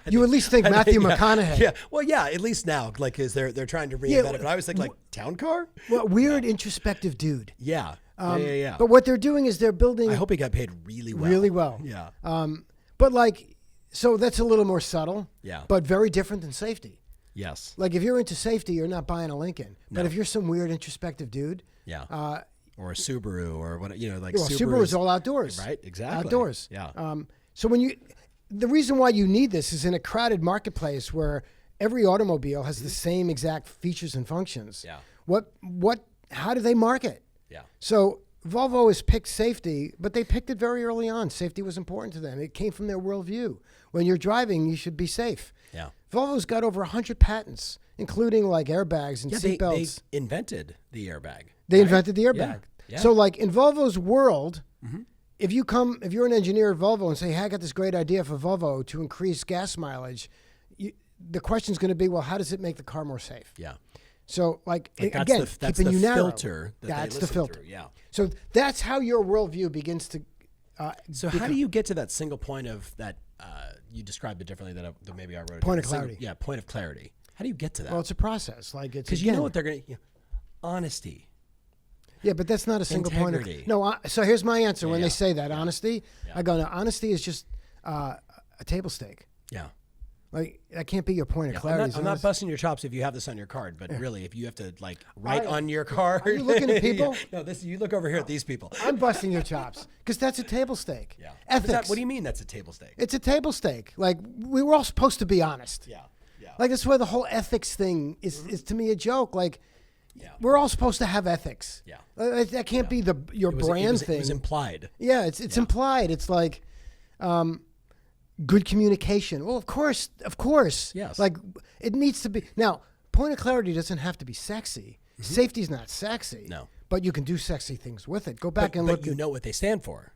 You at least think Matthew McConaughey. Yeah. Well, yeah. At least now, like, because they're trying to reinvent it. But I was thinking, like, town car. Well, weird, introspective dude. Yeah. Yeah. But what they're doing is they're building. I hope he got paid really well. Really well. Yeah. But so that's a little more subtle. Yeah. But very different than safety. Yes. Like if you're into safety, you're not buying a Lincoln. No. But if you're some weird, introspective dude. Yeah. Or a Subaru or what, like Subaru's all outdoors. Right. Exactly. Outdoors. Yeah. So the reason why you need this is in a crowded marketplace where every automobile has the same exact features and functions. Yeah. How do they market? Yeah. So Volvo has picked safety, but they picked it very early on. Safety was important to them. It came from their worldview. When you're driving, you should be safe. Yeah. Volvo's got over 100 patents, including like airbags and seatbelts. They invented the airbag. They invented the airbag. Yeah. Yeah. So like in Volvo's world, if you're an engineer at Volvo and say, hey, I got this great idea for Volvo to increase gas mileage, the question's going to be, well, how does it make the car more safe? Yeah. So that's again, that's keeping the you narrow. filter. That's the filter. Through. Yeah. So that's how your worldview begins to. So how do you get to that single point of that? You described it differently that maybe I wrote it. Point of clarity. Point of clarity. How do you get to that? Well, it's a process. Like it's because you know what they're going to. Honesty. Yeah, but that's not a single Integrity. point of. No, so here's my answer when they say that honesty. Yeah. I go, no, honesty is just a table stake. Yeah. Like that can't be your point of clarity. I'm not busting your chops if you have this on your card, but really, if you have to write on your card, are you looking at people? No, you look over here at these people. I'm busting your chops because that's a table stake. Yeah. Ethics. What do you mean that's a table stake? It's a table stake. Like we were all supposed to be honest. Yeah. Yeah. Like that's why the whole ethics thing is to me a joke. Like. Yeah. We're all supposed to have ethics. Yeah. That can't be your brand thing. It was implied. Yeah, it's implied. It's like good communication. Well, of course. Yes. Like it needs to be. Now, point of clarity doesn't have to be sexy. Safety's not sexy. No. But you can do sexy things with it. Go back and look. But you know what they stand for.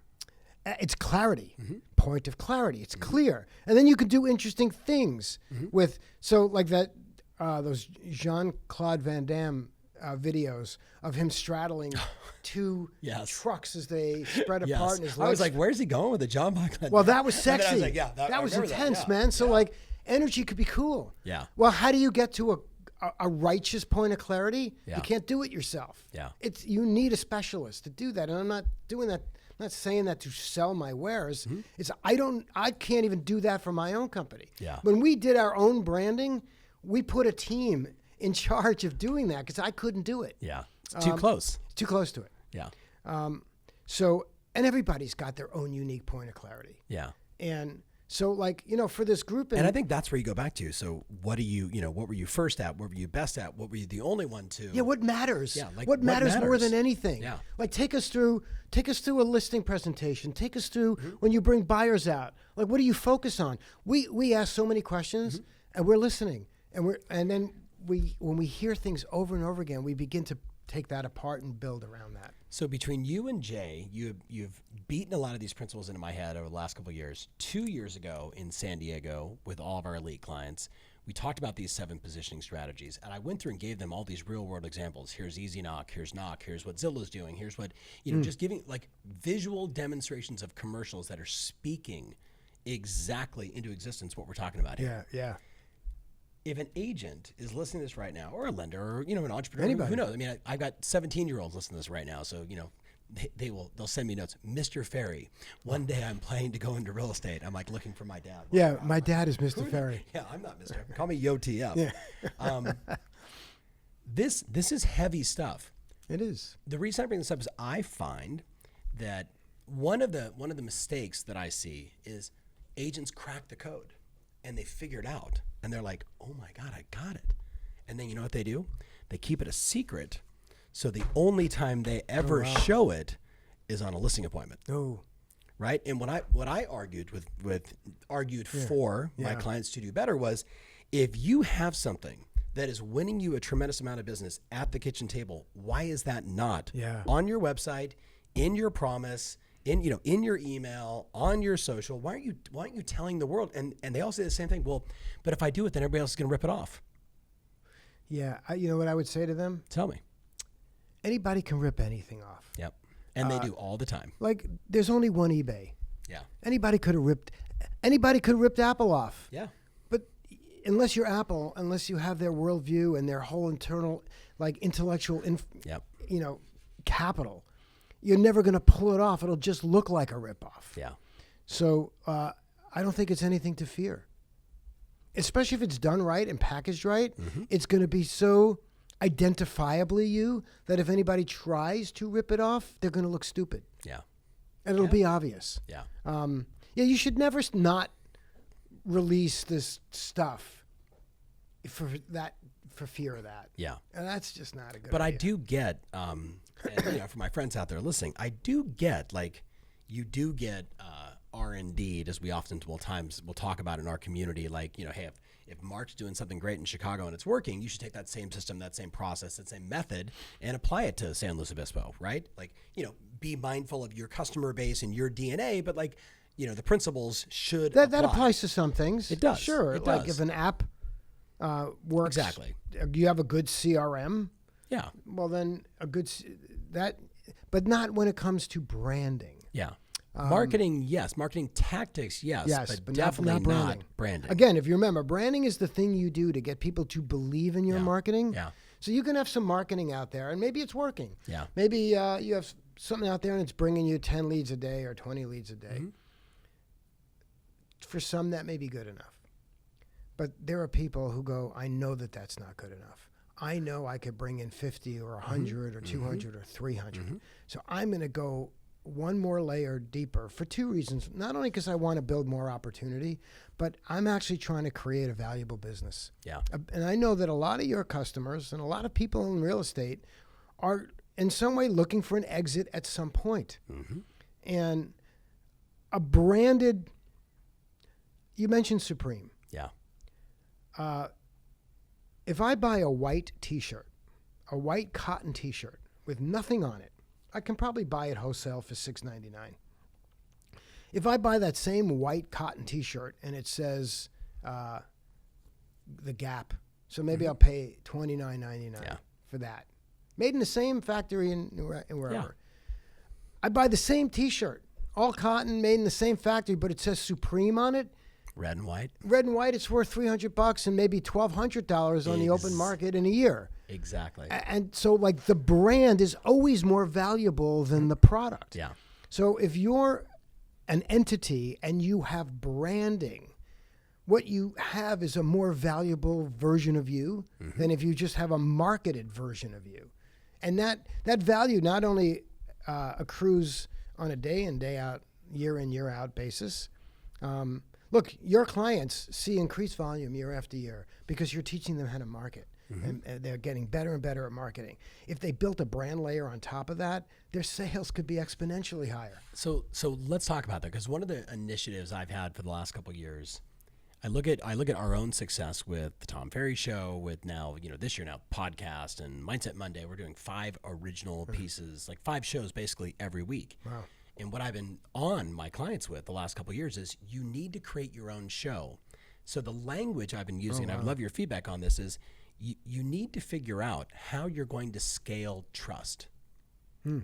It's clarity. Point of clarity. It's clear. And then you can do interesting things with, so like that, those Jean-Claude Van Damme videos of him straddling two trucks as they spread apart in his legs. I was like, where's he going with the John Michael? Well, that was sexy. I was like, that was intense, that. man. So like energy could be cool. Yeah. Well, how do you get to a righteous point of clarity? Yeah. You can't do it yourself. Yeah. You need a specialist to do that. And I'm not doing that. I'm not saying that to sell my wares. It's I can't even do that for my own company. Yeah. When we did our own branding, we put a team in charge of doing that because I couldn't do it. Yeah. It's too close. Too close to it. Yeah. And everybody's got their own unique point of clarity. Yeah. And so for this group. And I think that's where you go back to. So what what were you first at? What were you best at? What were you the only one to? Yeah. What matters? Yeah. Like what matters more than anything? Yeah. Like take us through a listing presentation. Take us through when you bring buyers out. Like what do you focus on? We ask so many questions and we're listening and then when we hear things over and over again, we begin to take that apart and build around that. So between you and Jay, you've beaten a lot of these principles into my head over the last couple of years. 2 years ago in San Diego with all of our elite clients, we talked about these 7 positioning strategies, and I went through and gave them all these real world examples. Here's Easy Knock, here's what Zillow's doing, here's what, just giving like visual demonstrations of commercials that are speaking exactly into existence what we're talking about here. Yeah. If an agent is listening to this right now, or a lender, or an entrepreneur, anybody. Who knows? I mean, I've got 17-year-olds listening to this right now, so they'll send me notes. Mr. Ferry, one day I'm planning to go into real estate. I'm like looking for my dad. Yeah, my dad is Mr. Ferry. Yeah, I'm not Mr. Call me Yo TF. Yeah. This is heavy stuff. It is. The reason I bring this up is I find that one of the mistakes that I see is agents crack the code and they figure it out and they're like, oh my God, I got it. And then you know what they do? they keep it a secret. So the only time they ever show it is on a listing appointment. Oh. Right? And what I argued for my clients to do better was, if you have something that is winning you a tremendous amount of business at the kitchen table, why is that not on your website, in your promise, in your email, on your social? Why aren't you telling the world? And they all say the same thing. Well, but if I do it, then everybody else is going to rip it off. Yeah. You know what I would say to them? Tell me. Anybody can rip anything off. Yep. And they do all the time. Like, there's only one eBay. Yeah. Anybody could have ripped Apple off. Yeah. But unless you're Apple, unless you have their worldview and their whole internal, like, intellectual, capital, you're never going to pull it off. It'll just look like a ripoff. Yeah. So I don't think it's anything to fear. Especially if it's done right and packaged right, it's going to be so identifiably you that if anybody tries to rip it off, they're going to look stupid. Yeah. And it'll be obvious. Yeah. You should never not release this stuff for fear of that. Yeah. And that's just not a good But idea. I do get, and, for my friends out there listening, I do get, like, you do get R&D, as we often will talk about in our community, like, hey, if Mark's doing something great in Chicago and it's working, you should take that same system, that same process, that same method, and apply it to San Luis Obispo, right? Like, be mindful of your customer base and your DNA, but, like, the principles should that applies to some things. It does. Sure. It like does. if an app works. Exactly. You have a good CRM. Yeah. Well, then but not when it comes to branding. Yeah. Marketing, yes. Marketing tactics, yes. But definitely not branding. Again, if you remember, branding is the thing you do to get people to believe in your marketing. Yeah. So you can have some marketing out there, and maybe it's working. Yeah. Maybe you have something out there, and it's bringing you 10 leads a day or 20 leads a day. For some, that may be good enough. But there are people who go, I know that that's not good enough. I know I could bring in 50 or 100 or 200 or 300. So I'm going to go one more layer deeper for two reasons. Not only because I want to build more opportunity, but I'm actually trying to create a valuable business. Yeah. And I know that a lot of your customers and a lot of people in real estate are in some way looking for an exit at some point. And a branded, you mentioned Supreme. Yeah. If I buy a white T-shirt, a white cotton T-shirt with nothing on it, I can probably buy it wholesale for $6.99. If I buy that same white cotton T-shirt and it says the Gap, so maybe I'll pay $29.99 for that, made in the same factory in wherever. Yeah. I buy the same T-shirt, all cotton, made in the same factory, but it says Supreme on it. Red and white. Red and white, it's worth $300 and maybe $1,200 on the open market in a year. Exactly. And so, like, the brand is always more valuable than the product. Yeah. So if you're an entity and you have branding, what you have is a more valuable version of you than if you just have a marketed version of you. And that value not only accrues on a day in, day out, year in, year out basis. Look, your clients see increased volume year after year because you're teaching them how to market. And they're getting better and better at marketing. If they built a brand layer on top of that, their sales could be exponentially higher. So let's talk about that, because one of the initiatives I've had for the last couple of years, I look at our own success with the Tom Ferry Show, with now, this year now podcast and Mindset Monday. We're doing 5 original pieces, like 5 shows basically every week. Wow. And what I've been on my clients with the last couple of years is you need to create your own show. So the language I've been using, and I would love your feedback on this, is you need to figure out how you're going to scale trust,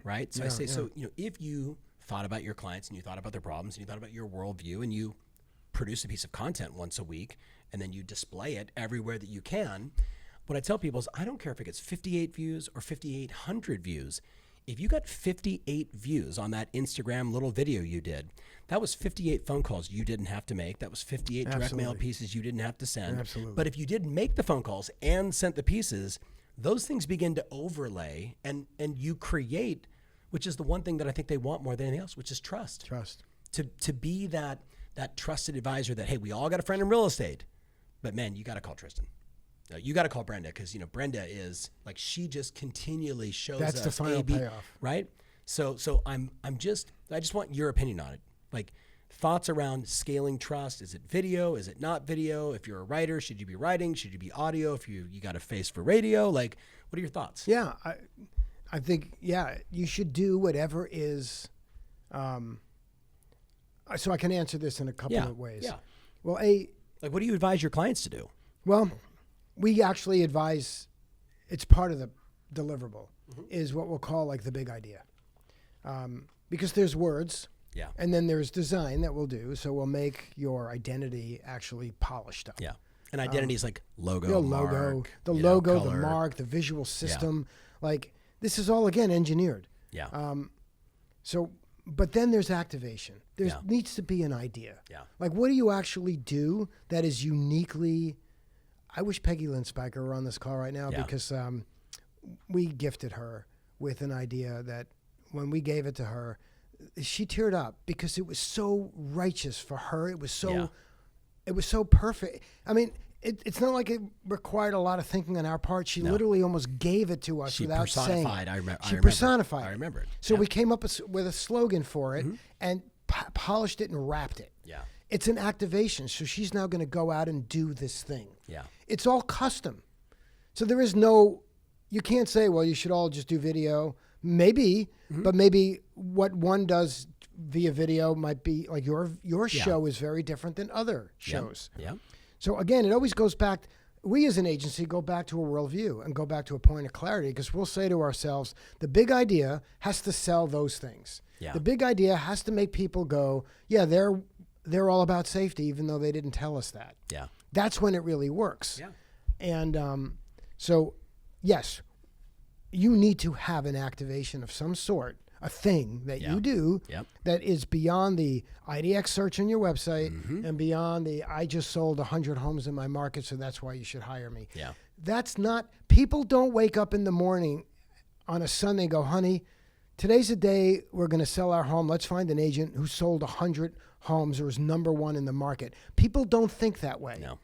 right? So so if you thought about your clients and you thought about their problems and you thought about your worldview and you produce a piece of content once a week and then you display it everywhere that you can, what I tell people is I don't care if it gets 58 views or 5,800 views. If you got 58 views on that Instagram little video you did, that was 58 phone calls you didn't have to make. That was 58 direct mail pieces you didn't have to send. Absolutely. But if you did make the phone calls and sent the pieces, those things begin to overlay and you create, which is the one thing that I think they want more than anything else, which is trust. Trust. To be that trusted advisor that, hey, we all got a friend in real estate, but man, you got to call Tristan. You got to call Brenda because, Brenda is like, she just continually shows That's us the final payoff. Right? So I just want your opinion on it. Like, thoughts around scaling trust. Is it video? Is it not video? If you're a writer, should you be writing? Should you be audio? If you got a face for radio, like, what are your thoughts? Yeah, I think, you should do whatever is, so I can answer this in a couple of ways. Yeah. Well, like, what do you advise your clients to do? Well, we actually advise, it's part of the deliverable, is what we'll call like the big idea. Because there's words, and then there's design that we'll do. So we'll make your identity actually polished up. Yeah. And identity is like logo, the color. the mark, the visual system. Like, this is all, again, engineered. Yeah. But then there's activation. There needs to be an idea. Yeah. Like, what do you actually do that is uniquely... I wish Peggy Lynn Spiker were on this call right now because we gifted her with an idea that when we gave it to her, she teared up because it was so righteous for her. It was so perfect. I mean, it's not like it required a lot of thinking on our part. She literally almost gave it to us without saying it. She personified. I remember it. So we came up with a slogan for it and polished it and wrapped it. Yeah. It's an activation. So she's now going to go out and do this thing. Yeah. It's all custom. So there is no, you can't say, well, you should all just do video. Maybe, but maybe what one does via video might be like your show is very different than other shows. Yeah. So again, it always goes back, we as an agency go back to a worldview and go back to a point of clarity because we'll say to ourselves, the big idea has to sell those things. Yeah. The big idea has to make people go, yeah, they're all about safety, even though they didn't tell us that. Yeah. That's when it really works. Yeah. And so, yes, you need to have an activation of some sort, a thing that you do that is beyond the IDX search on your website and beyond the I just sold 100 homes in my market, so that's why you should hire me. Yeah. That's not, people don't wake up in the morning on a Sunday and go, honey, today's the day we're going to sell our home. Let's find an agent who sold 100 homes or is number one in the market. People don't think that way. No.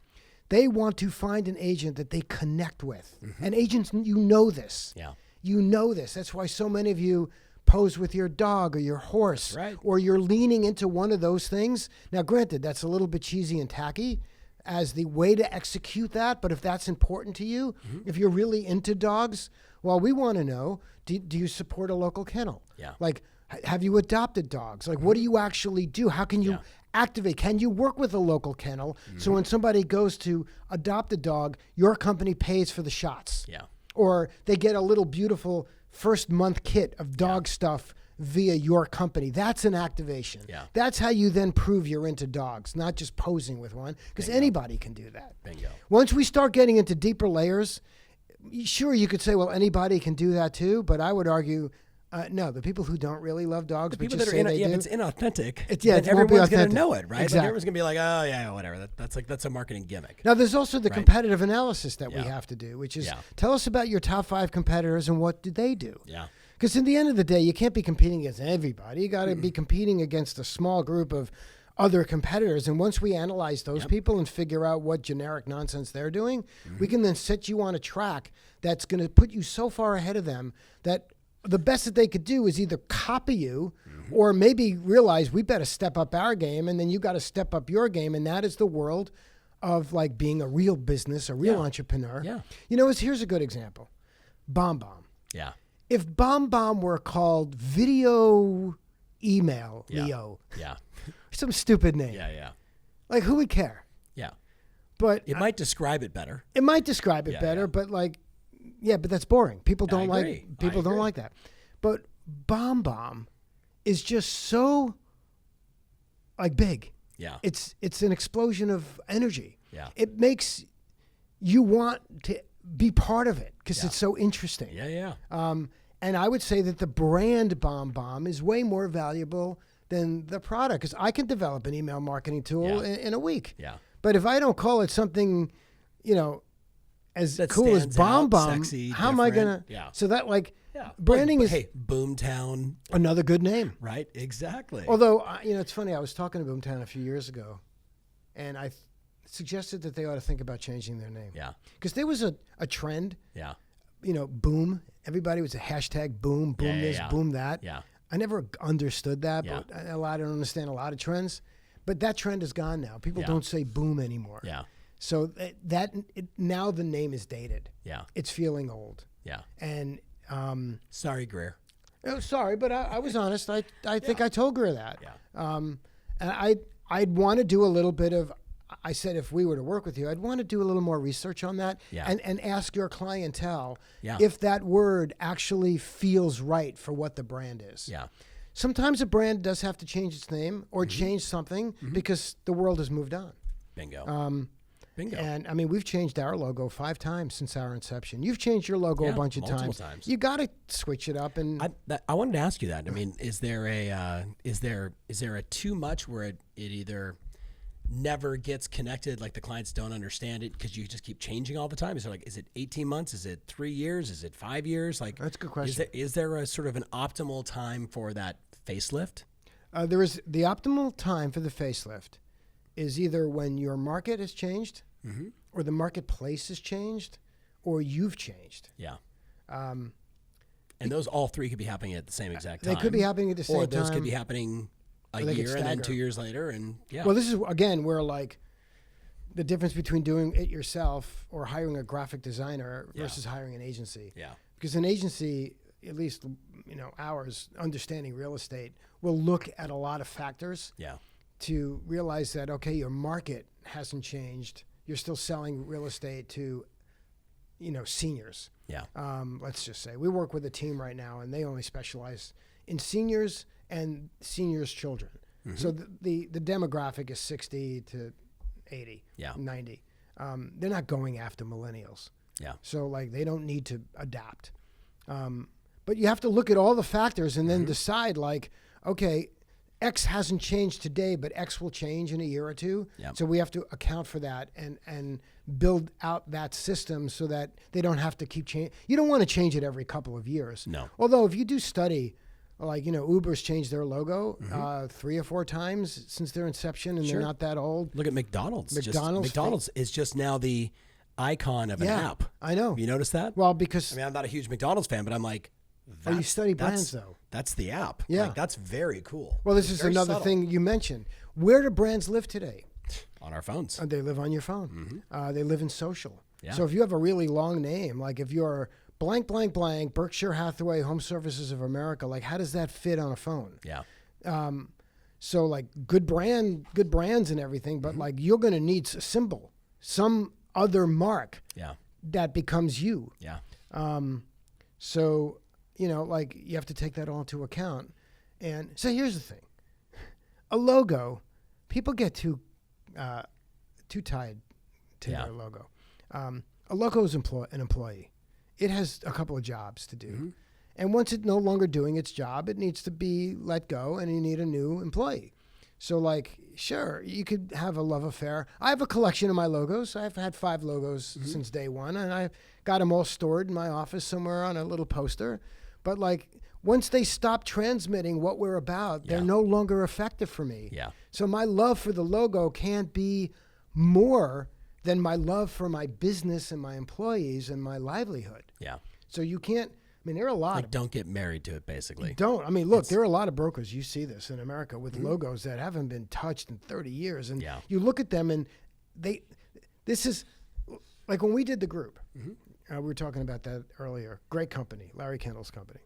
They want to find an agent that they connect with. And agents, you know this. Yeah. You know this. That's why so many of you pose with your dog or your horse. Right. Or you're leaning into one of those things. Now, granted, that's a little bit cheesy and tacky as the way to execute that. But if that's important to you, if you're really into dogs, well, we want to know, do you support a local kennel? Yeah. Like, have you adopted dogs? Like, what do you actually do? How can you activate? Can you work with a local kennel so when somebody goes to adopt a dog, your company pays for the shots? Yeah. Or they get a little beautiful first month kit of dog stuff via your company. That's an activation. Yeah. That's how you then prove you're into dogs, not just posing with one, because anybody can do that. Bingo. Once we start getting into deeper layers, sure, you could say, well, anybody can do that too, but I would argue, no, the people who don't really love dogs, the people that are if it's inauthentic, then everyone's going to know it, right? Exactly. Like, everyone's going to be like, oh yeah, whatever. That's a marketing gimmick. Now, there's also the competitive analysis that we have to do, which is tell us about your top 5 competitors and what do they do? Yeah. Because in the end of the day, you can't be competing against everybody. You got to be competing against a small group of other competitors. And once we analyze those people and figure out what generic nonsense they're doing, we can then set you on a track that's going to put you so far ahead of them that the best that they could do is either copy you or maybe realize we better step up our game, and then you got to step up your game. And that is the world of like being a real business, a real entrepreneur. Yeah. You know, here's a good example. BombBomb. Yeah. If BombBomb were called Video Email Leo, some stupid name. Yeah. Like, who would care? Yeah. But it might describe it better. It might describe it better, but like, but that's boring. People don't agree. don't like that. But BombBomb is just so like big. Yeah. It's an explosion of energy. Yeah. It makes you want to be part of it because it's so interesting. Yeah. And I would say that the brand BombBomb is way more valuable than the product, because I can develop an email marketing tool in a week. Yeah. But if I don't call it something, as that cool as BombBomb, sexy, how am I gonna? Yeah. So that branding is Boomtown, another good name, right? Exactly. Although it's funny. I was talking to Boomtown a few years ago, and suggested that they ought to think about changing their name. Yeah. Because there was a trend, Yeah. boom. Everybody was a hashtag boom, boom this, boom that. Yeah. I never understood that, Yeah. but I don't understand a lot of trends. But that trend is gone now. People don't say boom anymore. Yeah. So now the name is dated. Yeah. It's feeling old. Yeah. And Sorry, Greer. oh, sorry, but I was honest. I think I told her that. Yeah. And I'd want to do a little bit of. I said if we were to work with you, I'd want to do a little more research on that and ask your clientele if that word actually feels right for what the brand is. Yeah. Sometimes a brand does have to change its name or change something because the world has moved on. Bingo. Bingo. And I mean, we've changed our logo 5 times since our inception. You've changed your logo a bunch of times. You got to switch it up. And I wanted to ask you that. I mean, is there a too much where it either never gets connected, like the clients don't understand it because you just keep changing all the time? Is it 18 months? Is it 3 years? Is it 5 years? Like, that's a good question. Is there a sort of an optimal time for that facelift? There is the optimal time for the facelift is either when your market has changed or the marketplace has changed or you've changed. Yeah. And those all three could be happening at the same exact time. They could be happening at the same time. Or those could be happening a year and then 2 years later. And Well, this is, again, where like the difference between doing it yourself or hiring a graphic designer versus hiring an agency. Yeah. Because an agency, at least, ours, understanding real estate, will look at a lot of factors to realize that, okay, your market hasn't changed. You're still selling real estate to, seniors. Yeah. Let's just say we work with a team right now, and they only specialize in seniors and seniors' children. So the demographic is 60 to 80, 90. They're not going after millennials. Yeah. So like they don't need to adapt. But you have to look at all the factors and then decide like, okay, X hasn't changed today, but X will change in a year or two. Yep. So we have to account for that and build out that system so that they don't have to keep changing. You don't want to change it every couple of years. No. Although if you do study, like, Uber's changed their logo 3 or 4 times since their inception, and they're not that old. Look at McDonald's. McDonald's is just now the icon of an app. I know. You notice that? Well, because... I mean, I'm not a huge McDonald's fan, but I'm like... you study brands, though. That's the app. Yeah. Like, that's very cool. Well, this is another thing you mentioned. Where do brands live today? On our phones. They live on your phone. They live in social. Yeah. So if you have a really long name, like if you're blank, blank, blank, Berkshire Hathaway Home Services of America, like how does that fit on a phone? Yeah. So like good brands and everything, but like you're going to need a symbol, some other mark that becomes you. Yeah. So, like you have to take that all into account. And so here's the thing. A logo, people get too tied to their logo. A logo is an employee. It has a couple of jobs to do. And once it's no longer doing its job, it needs to be let go and you need a new employee. So like, sure, you could have a love affair. I have a collection of my logos. I've had 5 logos since day one, and I've got them all stored in my office somewhere on a little poster. But like, once they stop transmitting what we're about, they're no longer effective for me. Yeah. So my love for the logo can't be more than my love for my business and my employees and my livelihood. Yeah. So you can't, there are a lot of... Don't get married to it, basically. Look, there are a lot of brokers, you see this in America, with logos that haven't been touched in 30 years. And you look at them and this is, like when we did the group, we were talking about that earlier, great company, Larry Kendall's company.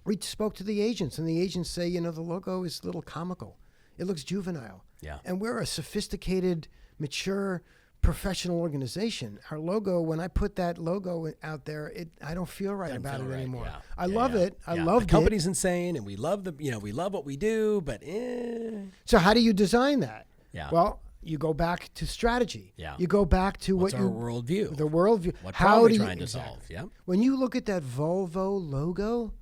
We spoke to the agents, and the agents say, the logo is a little comical. It looks juvenile. Yeah. And we're a sophisticated, mature, professional organization. Our logo, when I put that logo out there, I don't feel right about it anymore. Yeah. I love it. I love it. The company's insane, and we love we love what we do, but So how do you design that? Yeah. Well, you go back to strategy. Yeah. You go back to What's our worldview? The worldview. What problem are we trying to solve? Yeah. When you look at that Volvo logo,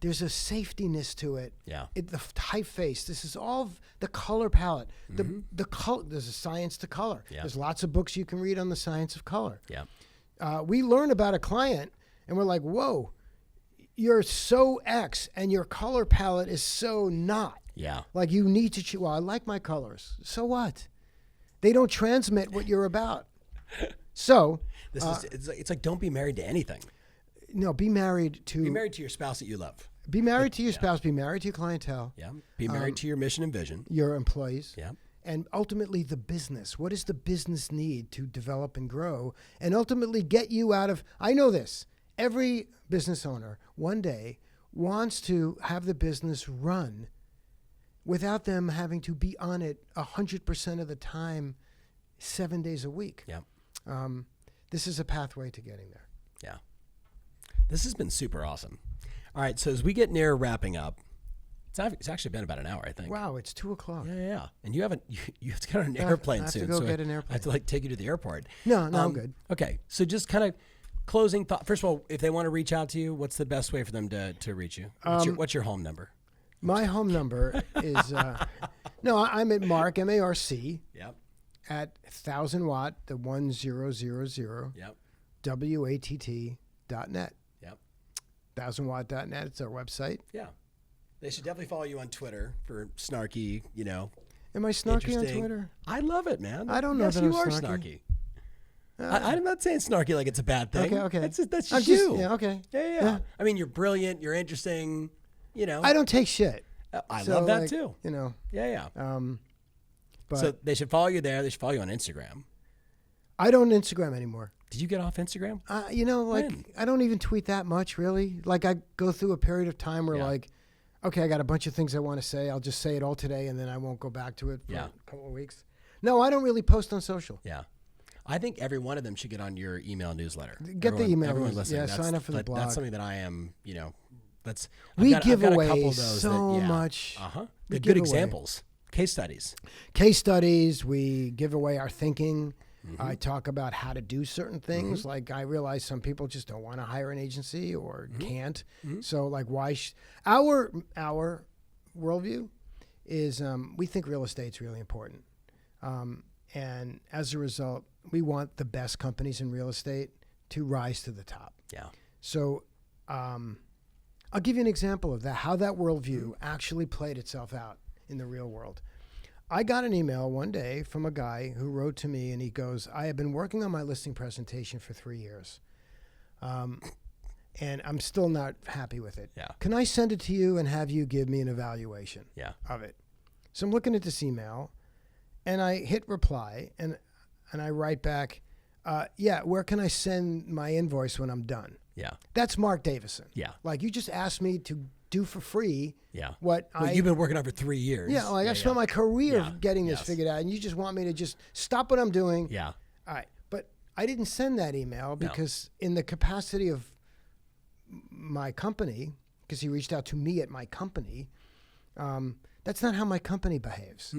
there's a safetiness to it. Yeah. The typeface. This is all the color palette. The color. There's a science to color. Yeah. There's lots of books you can read on the science of color. Yeah. We learn about a client, and we're like, whoa, you're so X, and your color palette is so not. Yeah. Like you need to choose. Well, I like my colors. So what? They don't transmit what you're about. So it's like don't be married to anything. No, be married to your spouse that you love. Be married to your spouse. Be married to your clientele. Yeah. Be married to your mission and vision. Your employees. Yeah. And ultimately the business. What does the business need to develop and grow? And ultimately get you out of, I know this, every business owner one day wants to have the business run without them having to be on it 100% of the time, 7 days a week. Yeah. This is a pathway to getting there. Yeah. This has been super awesome. All right. So as we get near wrapping up, it's actually been about an hour, I think. Wow, it's 2:00. Yeah. And you have to get on an airplane soon. I have to go get an airplane. I have to like take you to the airport. No, I'm good. Okay. So just kind of closing thought. First of all, if they want to reach out to you, what's the best way for them to reach you? What's your home number? My home number is, I'm at Marc, M-A-R-C, Yep. at 1000 watt, the 1000, Yep. WATT.net. Yep. 1000watt.net, it's our website. Yeah. They should definitely follow you on Twitter for snarky, Am I snarky on interesting. Twitter? I love it, man. I don't know yes, that you I'm are snarky. I'm not saying snarky like it's a bad thing. Okay. That's just I'm you. yeah, okay. Yeah. I mean, you're brilliant. You're interesting. I don't take shit. I So, love that like, too. Yeah. But So they should follow you there. They should follow you on Instagram. I don't Instagram anymore. Did you get off Instagram? When? I don't even tweet that much, really. Like, I go through a period of time where, okay, I got a bunch of things I want to say. I'll just say it all today, and then I won't go back to it for a couple of weeks. No, I don't really post on social. Yeah. I think every one of them should get on your email newsletter. Get the email. Everyone listening. Yeah, sign up for the blog. That's something that I am, We give I've got a away couple of those so much. The good examples. Case studies. We give away our thinking. I talk about how to do certain things. Like, I realize some people just don't want to hire an agency or can't. So, like, why? Our worldview is we think real estate's really important. And as a result, we want the best companies in real estate to rise to the top. Yeah. So I'll give you an example of that, how that worldview actually played itself out in the real world. I got an email one day from a guy who wrote to me, and he goes, I have been working on my listing presentation for 3 years, and I'm still not happy with it. Yeah. Can I send it to you and have you give me an evaluation of it? So I'm looking at this email, and I hit reply, and I write back, where can I send my invoice when I'm done? Yeah. That's Marc Davison. Yeah. Like, you just asked me to do for free what you've been working on for 3 years. Yeah, like I've spent my career getting this figured out, and you just want me to just stop what I'm doing. Yeah. All right. But I didn't send that email because in the capacity of my company, because he reached out to me at my company, that's not how my company behaves.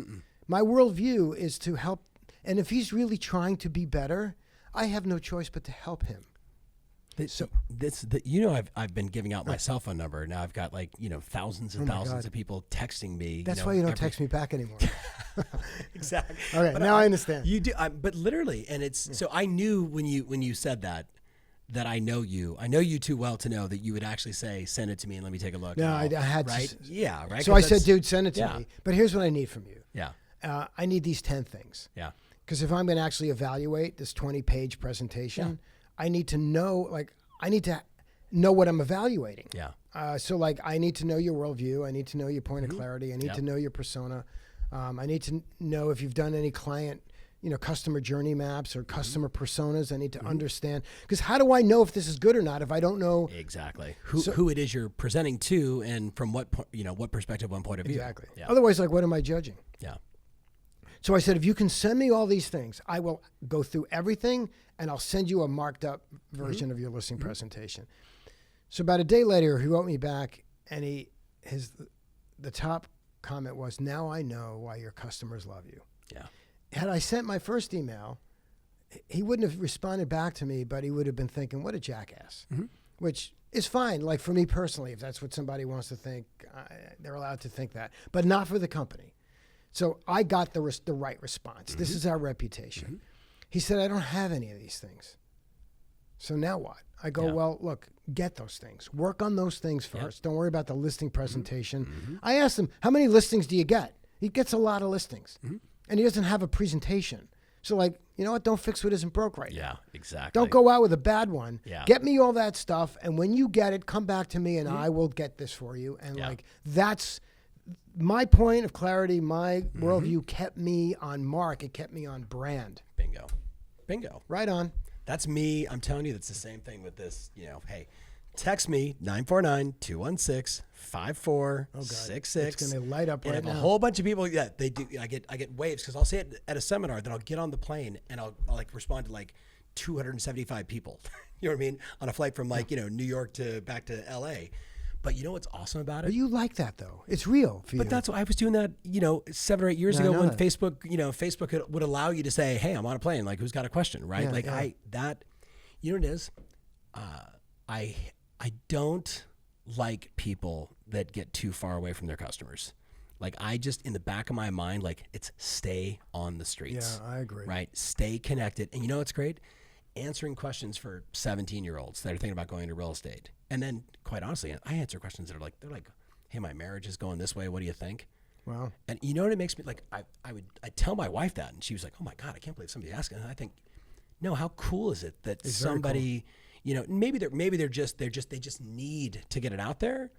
My worldview is to help, and if he's really trying to be better, I have no choice but to help him. So I've been giving out my cell phone number. Now I've got thousands and thousands of people texting me. That's why you don't text me back anymore. Exactly. Okay, but now I understand. You do, but literally, and it's so I knew when you said that I know you. I know you too well to know that you would actually say, "Send it to me and let me take a look." No, I had right. To, right. So I said, "Dude, send it to me." But here's what I need from you. Yeah. I need these 10 things. Yeah. Because if I'm going to actually evaluate this 20-page presentation, I need to know, what I'm evaluating. Yeah. So I need to know your worldview. I need to know your point of clarity. I need to know your persona. I need to know if you've done any client, customer journey maps or customer personas. I need to understand, because how do I know if this is good or not if I don't know exactly who it is you're presenting to and from what what perspective, one point of view. Exactly. Yeah. Otherwise, what am I judging? Yeah. So I said, if you can send me all these things, I will go through everything, and I'll send you a marked up version of your listing presentation. So about a day later, he wrote me back, and the top comment was, now I know why your customers love you. Yeah. Had I sent my first email, he wouldn't have responded back to me, but he would have been thinking, what a jackass, which is fine. Like, for me personally, if that's what somebody wants to think, they're allowed to think that, but not for the company. So I got the right response. This is our reputation. He said, I don't have any of these things. So now what? I go, well, look, get those things. Work on those things first. Don't worry about the listing presentation. I asked him, how many listings do you get? He gets a lot of listings. and he doesn't have a presentation. So like, you know what? Don't fix what isn't broke right now. Yeah, exactly. Don't go out with a bad one. Yeah. Get me all that stuff, and when you get it, come back to me, and I will get this for you. And like, that's my point of clarity. My worldview kept me on mark. It kept me on brand. Bingo. Right on. That's me. I'm telling you, that's the same thing with this. You know, hey, text me 949-216-5466. It's going to light up right and now. a whole bunch of people, they do. I get waves because I'll say it at a seminar, then I'll get on the plane and I'll like respond to like 275 people. You know what I mean? On a flight from like, New York to back to LA. But you know what's awesome about it? But you like that though. It's real for you. But that's why I was doing that, 7 or 8 years ago when Facebook, Facebook would allow you to say, hey, I'm on a plane. Like, who's got a question, right? You know what it is? I don't like people that get too far away from their customers. Like, I just, in the back of my mind, like, it's stay on the streets. Yeah, I agree. Right? Stay connected. And you know what's great? Answering questions for 17-year-olds that are thinking about going into real estate. And then, quite honestly, I answer questions that are like, hey, my marriage is going this way. What do you think? Wow. And you know what it makes me, like, I tell my wife that, and she was like, oh my God, I can't believe somebody asked. And I think, no, how cool is it that somebody, maybe they just need to get it out there.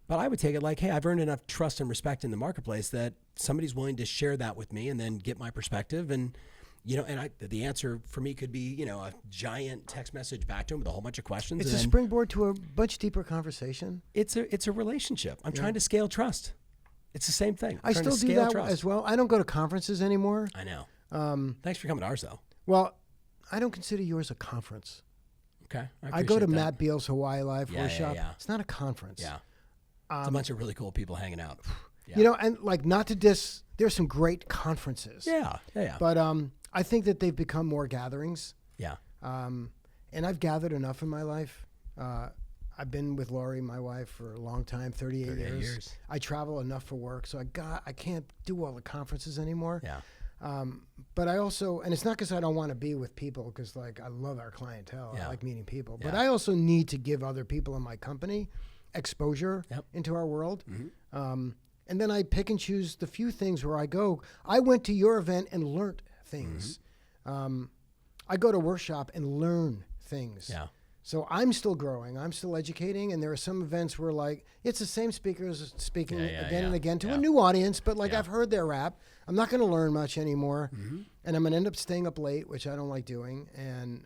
But I would take it like, hey, I've earned enough trust and respect in the marketplace that somebody's willing to share that with me and then get my perspective. And, the answer for me could be, a giant text message back to him with a whole bunch of questions. It's a springboard to a much deeper converson. It's a relationship. I'm trying to scale trust. It's the same thing. I still do that as well. I don't go to conferences anymore. I know. Thanks for coming to ours, though. Well, I don't consider yours a conference. Okay. I go to Matt Beal's Hawaii Live workshop. Yeah. It's not a conference. Yeah. It's a bunch of really cool people hanging out. Yeah. And like, not to diss, there's some great conferences. Yeah. But I think that they've become more gatherings. Yeah. And I've gathered enough in my life. I've been with Lori, my wife, for a long time, 38 years. I travel enough for work, so I can't do all the conferences anymore. Yeah. But I also, and it's not because I don't want to be with people, because like I love our clientele. Yeah. I like meeting people. Yeah. But I also need to give other people in my company exposure into our world. Mm-hmm. And then I pick and choose the few things where I go. I went to your event and learned things. Mm-hmm. I go to workshop and learn things. Yeah. So I'm still growing. I'm still educating. And there are some events where like, it's the same speakers speaking again and again to a new audience, but like I've heard their rap. I'm not going to learn much anymore. Mm-hmm. And I'm going to end up staying up late, which I don't like doing. And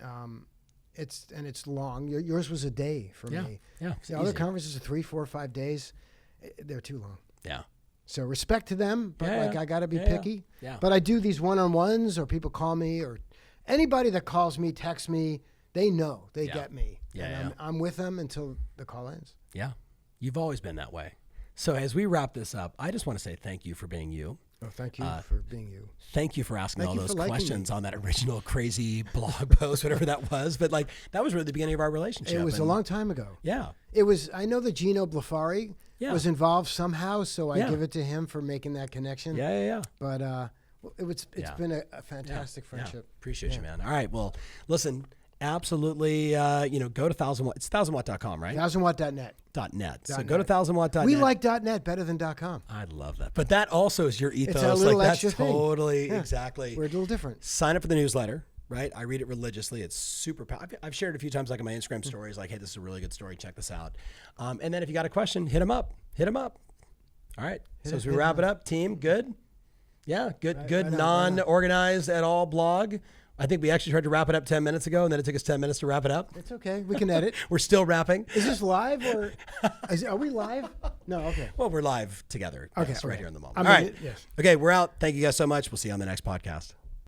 it's long. Yours was a day for me. Yeah. The other conferences are 3, 4, 5 days. They're too long. Yeah. So respect to them, but I got to be picky. Yeah. But I do these one-on-ones, or people call me, or anybody that calls me, texts me, they know, they get me. And I'm with them until the call ends. Yeah. You've always been that way. So as we wrap this up, I just want to say thank you for being you. Oh, thank you for being you. Thank you for asking all those questions on that original crazy blog post, whatever that was. But like, that was really the beginning of our relationship. It was a long time ago. Yeah. It was, I know that Gino Blafari was involved somehow, so I give it to him for making that connection. Yeah. But it's been a fantastic friendship. Yeah. Appreciate you, man. All right. Well, listen, absolutely, go to 1000watt. It's 1000watt.com, right? 1000watt.net. .net. So go to 1000watt.net. We like .net better than .com. I love that. But that also is your ethos. It's a little extra thing. Totally, exactly. We're a little different. Sign up for the newsletter, right? I read it religiously. It's super powerful. I've shared it a few times, like in my Instagram stories, like, hey, this is a really good story. Check this out. And then if you got a question, hit them up. All right. So as we wrap it up, team, good? Yeah, good non-organized at all blog. I think we actually tried to wrap it up 10 minutes ago, and then it took us 10 minutes to wrap it up. It's okay. We can edit. We're still wrapping. Is this live or are we live? No, okay. Well, we're live together. Okay. Right here in the moment. All right. Yes. Okay, we're out. Thank you guys so much. We'll see you on the next podcast.